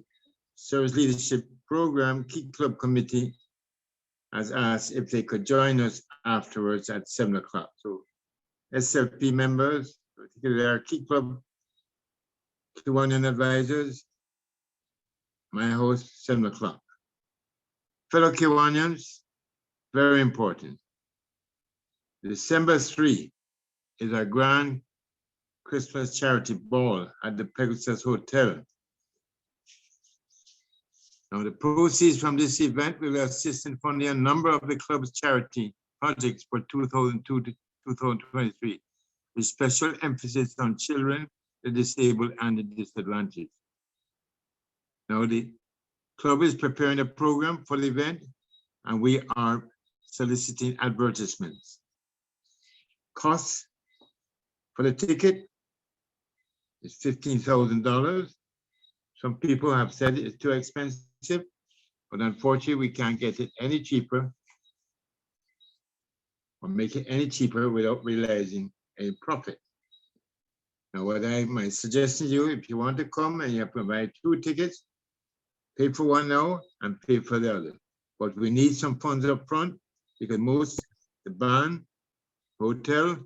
Service Leadership Program Key Club Committee has asked if they could join us afterwards at 7 o'clock. So SLP members, particularly our Key Club, Kiwanian advisors, my host, 7 o'clock. Fellow Kiwanians, very important. December 3 is our grand Christmas charity ball at the Pegasus Hotel. Now, the proceeds from this event will assist in funding a number of the club's charity projects for 2002 to 2023, with special emphasis on children, the disabled, and the disadvantaged. Now, the club is preparing a program for the event, and we are soliciting advertisements. Cost for the ticket is $15,000. Some people have said it's too expensive, but unfortunately we can't get it any cheaper or make it any cheaper without realizing a profit. Now, what I might suggest to you, if you want to come and you have to buy 2 tickets, pay for one now and pay for the other. But we need some funds up front because the band, hotel,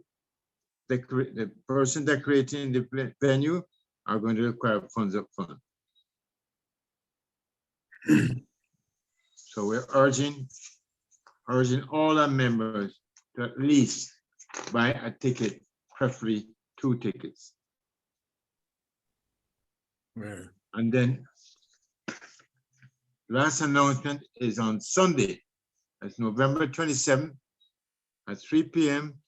the person decorating the venue are going to require funds up front. So we're urging all our members to at least buy a ticket, preferably 2 tickets. Right. And then last announcement is on Sunday. That's November 27th at 3 p.m.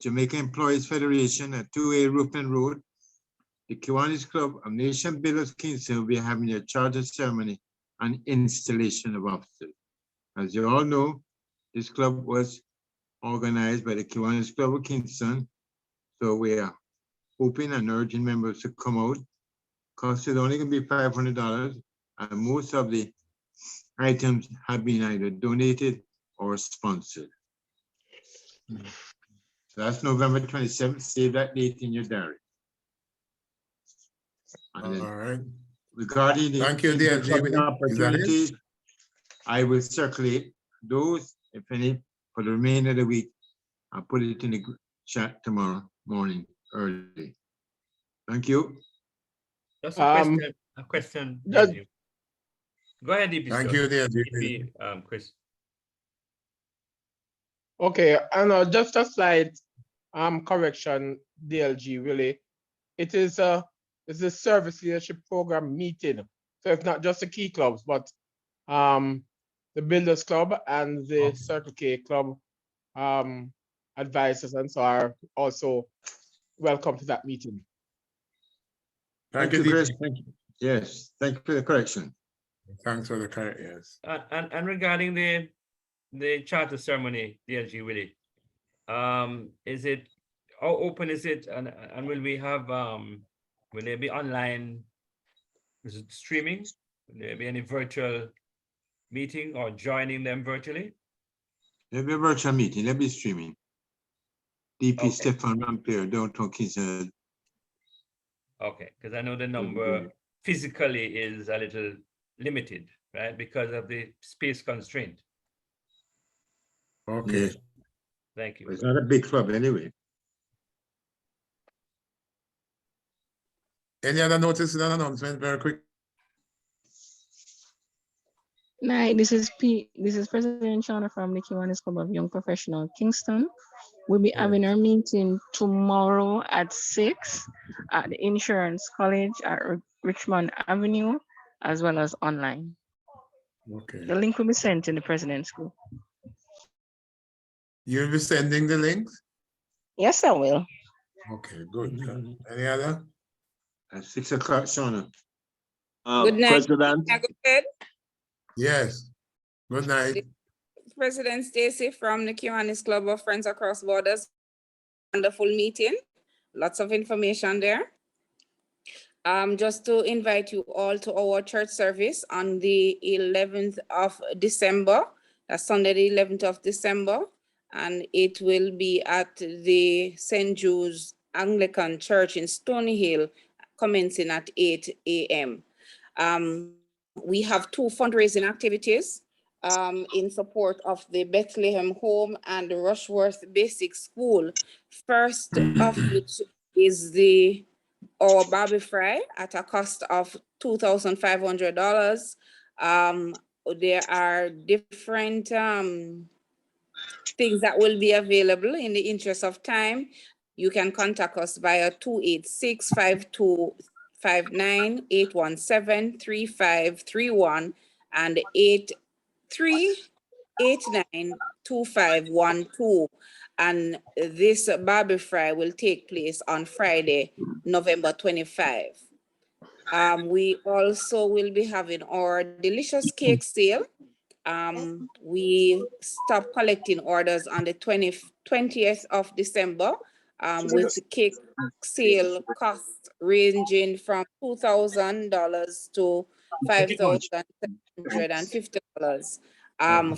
Jamaica Employees Federation at 2A Roofland Road. The Kiwanis Club of Nation Builders Kingston will be having a charter ceremony and installation of officers. As you all know, this club was organized by the Kiwanis Club of Kingston. So we are hoping and urging members to come out. Cost is only going to be $500, and most of the items have been either donated or sponsored. So that's November 27th. Save that date in your diary. And All right. regarding the Thank you, dear David. Is that it? opportunities, I will circulate those, if any, for the remainder of the week. I'll put it in the chat tomorrow morning early. Thank you. Just a question. DLG. Go ahead, DP. Thank sir. you, dear DP, Chris. Okay, and just a slight correction, DLG, really. It's a service leadership program meeting. So it's not just the key clubs, but the Builders Club and the Circle K Club advisors and so are also welcome to that meeting. Thank you, Chris. Thank you. Yes, thank you for the correction. Thanks for the correction. Yes. And regarding the charter ceremony, DLG, Willie, is it, how open is it, and will we have will there be online streaming? Will there be any virtual meeting or joining them virtually? There'll be a virtual meeting. There'll be streaming. DP Okay. Stefan Rampier, downtown Kingston. Okay, because I know the number physically is a little limited, right? Because of the space constraint. Okay. Yes. Thank you. It's not a big club anyway. Any other notices and announcement very quick? Hi, this is President Shauna from the Kiwanis Club of Young Professional Kingston. We'll be having our meeting tomorrow at 6 at the Insurance College at Richmond Avenue, as well as online. Okay. The link will be sent in the President's Group. You'll be sending the links? Yes, I will. Okay, good. Any other? At 6 o'clock, Shauna. Good night. President. Can I go ahead? Yes. Good night. President Stacy from the Kiwanis Club of Friends Across Borders. Wonderful meeting. Lots of information there. Just to invite you all to our church service on the 11th of December. That's Sunday, the 11th of December. And it will be at the St. Jude's Anglican Church in Stony Hill, commencing at 8 a.m. We have 2 fundraising activities in support of the Bethlehem Home and the Rushworth Basic School. First of which is our Barbie Fry at a cost of $2,500. There are different things that will be available. In the interest of time, you can contact us via 286-5259-817-3531 and 8389-2512. And this Barbie Fry will take place on Friday, November 25. We also will be having our delicious cake sale We stopped collecting orders on the 20th of December with cake sale costs ranging from $2,000 to $5,750.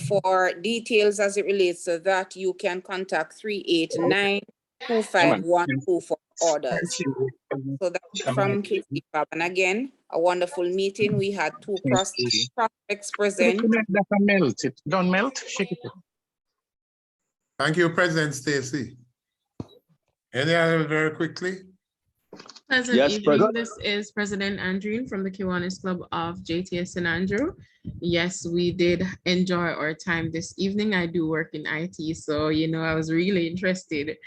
For details as it relates to that, you can contact 389-25124 for orders. So that's from KC Fab. And again, a wonderful meeting. We had two prospects present. That melt. It don't melt. Shake it. Thank you, President Stacy. Any other very quickly? Pleasant Yes, evening. President. This is President Andreen from the Kiwanis Club of JTS St. Andrew. Yes, we did enjoy our time this evening. I do work in IT, so you know I was really interested.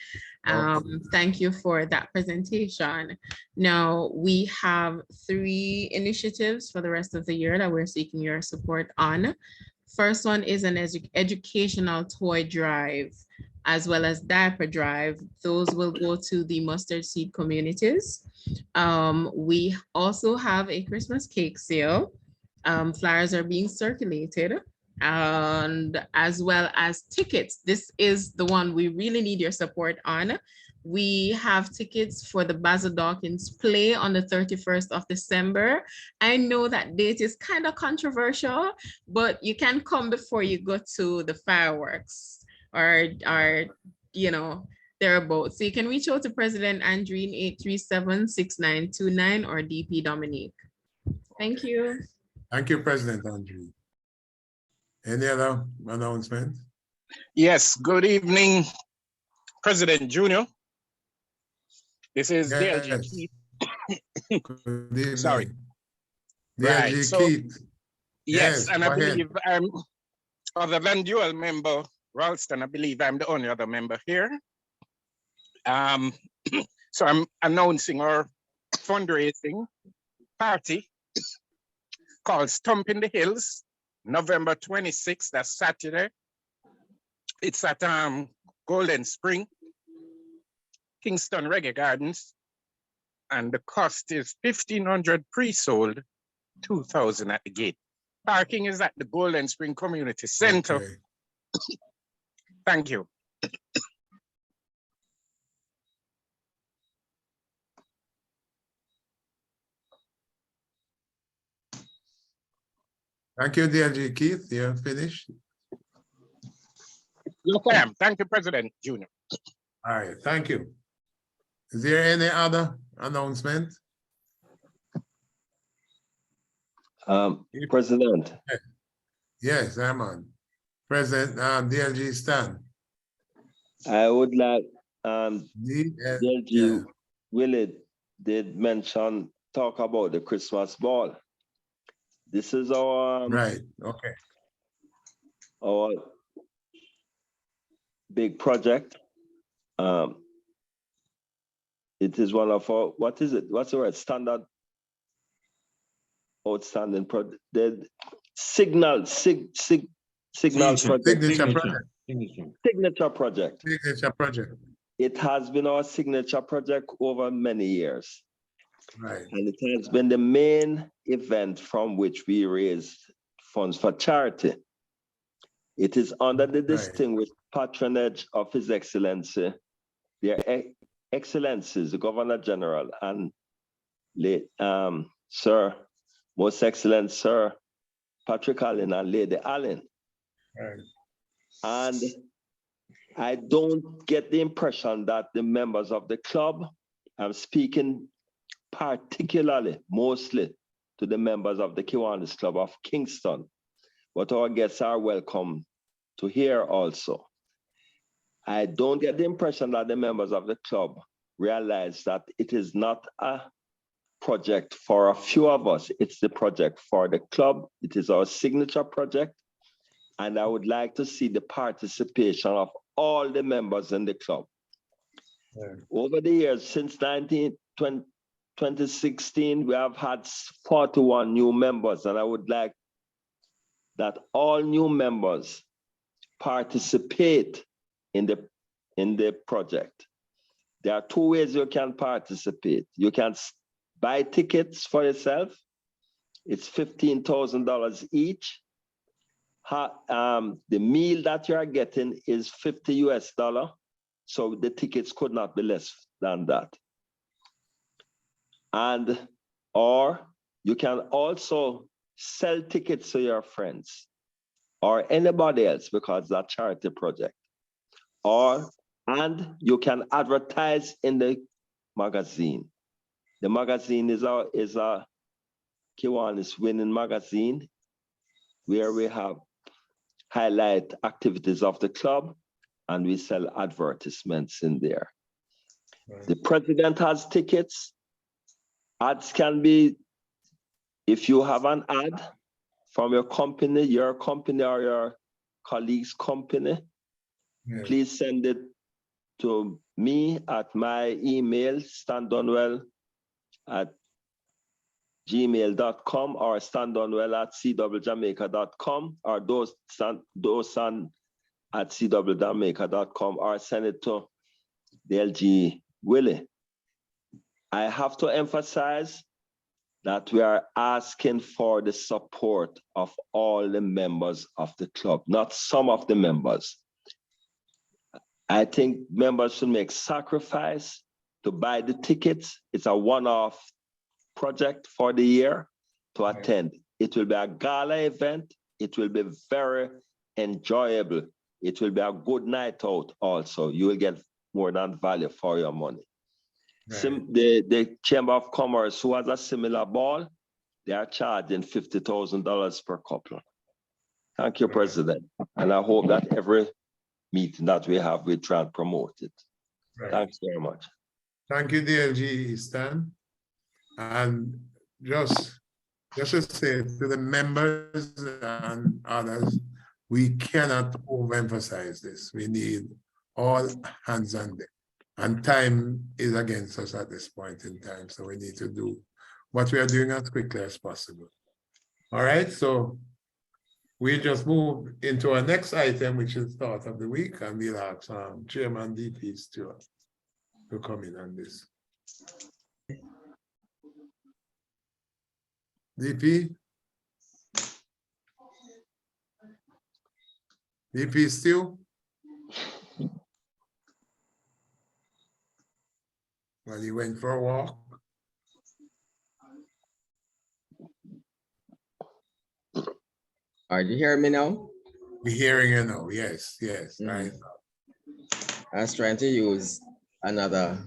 Thank you for that presentation. Now we have 3 initiatives for the rest of the year that we're seeking your support on. First one is an educational toy drive, as well as diaper drive. Those will go to the mustard seed communities. We also have a Christmas cake sale. Flyers are being circulated, and as well as tickets. This is the one we really need your support on. We have tickets for the Basil Dawkins play on the 31st of December. I know that date is kind of controversial, but you can come before you go to the fireworks or you know, thereabouts. So you can reach out to President Andreen 837-6929 or DP Dominique. Thank you. Thank you, President Andrew. Any other announcement? Yes, good evening, President Junior. This is DLG Keith. Good evening. Sorry. DLG Right, so, Keith. yes, and I go ahead. believe I'm, other than dual member Ralston, I believe I'm the only other member here. So I'm announcing our fundraising party called Stump in the Hills, November 26th, that's Saturday. It's at Golden Spring, Kingston Reggae Gardens, and the cost is $1,500 pre-sold, $2,000 at the gate. Parking is at the Golden Spring Community Center. Okay. Thank you. Thank you, DLG Keith. You're finished. Yes, I am. Thank you, President Junior. All right, thank you. Is there any other announcement? President. Yes, I'm on. President DLG Stan. I would like DLG Willard did mention, talk about the Christmas ball. This is our right. Okay. Our big project. It is one of our, what is it? What's the word? Standard outstanding project. The signature project. Signature project. Signature project. Signature project. It has been our signature project over many years. Right. And it has been the main event from which we raise funds for charity. It is under the distinguished patronage of His Excellency, their Excellencies, the Governor General, and Sir, Most Excellent Sir Patrick Allen and Lady Allen. Right. And I don't get the impression that the members of the club, I'm speaking particularly, mostly to the members of the Kiwanis Club of Kingston, but our guests are welcome to hear also. I don't get the impression that the members of the club realize that it is not a project for a few of us, it's the project for the club. It is our signature project. And I would like to see the participation of all the members in the club. Yeah. Over the years, since 2016, we have had 41 new members, and I would like that all new members participate in the project. There are 2 ways you can participate. You can buy tickets for yourself. It's $15,000 each. the meal that you are getting is $50 US. So the tickets could not be less than that. And, or you can also sell tickets to your friends or anybody else because it's a charity project. And you can advertise in the magazine. The magazine is a Kiwanis Winning magazine where we have highlight activities of the club and we sell advertisements in there. Right. The president has tickets. Ads can be, if you have an ad from your company or your colleague's company, please send it to me at my email, standonwell@gmail.com or standonwell@cwjamaica.com or dosan@cwjamaica.com or send it to the LG Willie. I have to emphasize that we are asking for the support of all the members of the club, not some of the members. I think members should make sacrifice to buy the tickets. It's a one-off project for the year to attend. It will be a gala event. It will be very enjoyable. It will be a good night out also. You will get more than value for your money. Right. The Chamber of Commerce, who has a similar ball, they are charging $50,000 per couple. Thank you, President. And I hope that every meeting that we have, we try and promote it. Right. Thanks very much. Thank you, DLG Stan. And just to say to the members and others, we cannot overemphasize this. We need all hands on deck. And time is against us at this point in time. So we need to do what we are doing as quickly as possible. All right, so we just move into our next item, which is start of the week, and we'll have Chairman DP Stewart to come in on this. DP? DP still? Well, he went for a walk. Are you hearing me now? We're hearing you now. Yes, yes. Right. I was trying to use another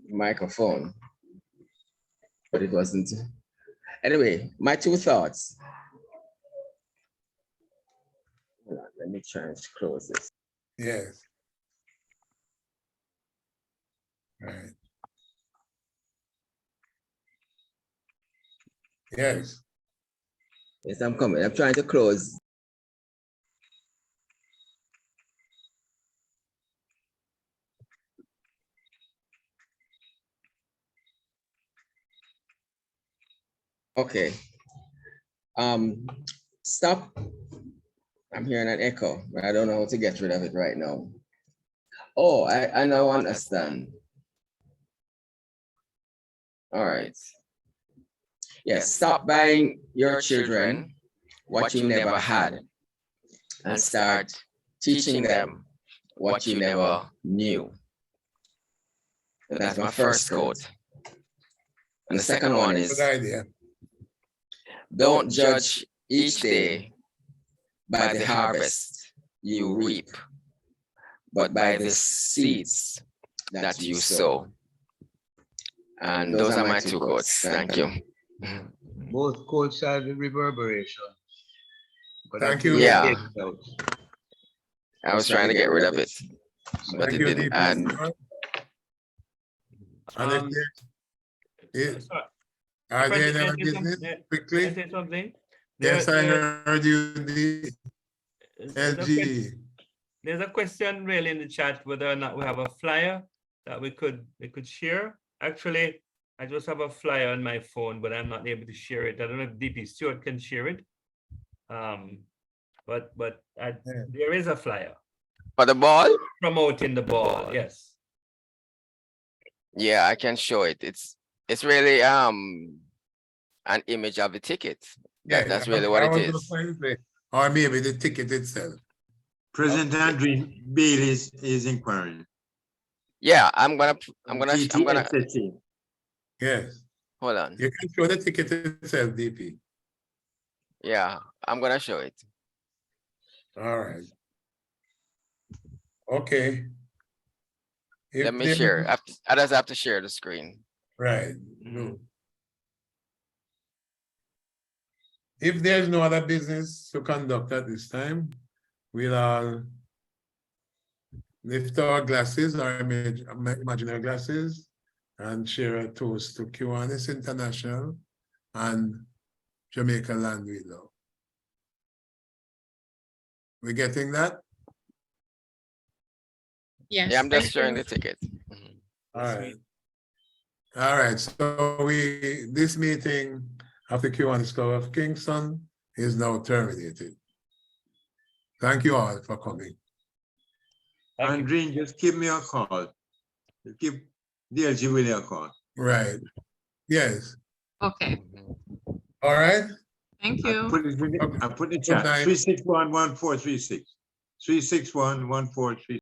microphone, but it wasn't. Anyway, my two thoughts. Hold on, let me try and close this. Yes. Right. Yes. Yes, I'm coming. I'm trying to close. Okay. Stop. I'm hearing an echo, but I don't know how to get rid of it right now. Oh, I now understand. All right. Yes, stop buying your children what you never had and start teaching them what you never knew. That's my first quote. And the second one is, good idea. Don't judge each day by the harvest you reap, but by the seeds that you sow. And those are my two quotes. Thank you. Both quotes have the reverberation. Thank you. Yeah. I was trying to get rid of it, but Thank it you, didn't. DP. And are there any other business quickly? Can I say something? Yes, I heard you, LG. There's a question really in the chat whether or not we have a flyer that we could share. Actually, I just have a flyer on my phone, but I'm not able to share it. I don't know if DP Stewart can share it. But there is a flyer. For the ball? Promoting the ball, yes. Yeah, I can show it. It's really an image of the ticket. That's really what it is. or maybe the ticket itself. President Andrew Bailey is inquiring. Yeah, I'm gonna, GTSSC. Yes, hold on. you can show the ticket itself, DP. Yeah, I'm gonna show it. All right. Okay. If Let me there- share. I just have to share the screen. Right. No. If there's no other business to conduct at this time, we'll all lift our glasses, our imaginary glasses, and share a toast to Kiwanis International and Jamaica Land We Love. We getting that? Yes. Yeah, I'm just thank sharing you. the ticket. All right. All right, so this meeting of the Kiwanis Club of Kingston is now terminated. Thank you all for coming. Andreen, just give me a call. Give DLG Willie a call. Right. Yes. Okay, All right. thank I you. put it in the Okay. chat. Good night. 361-1436. 361-1436.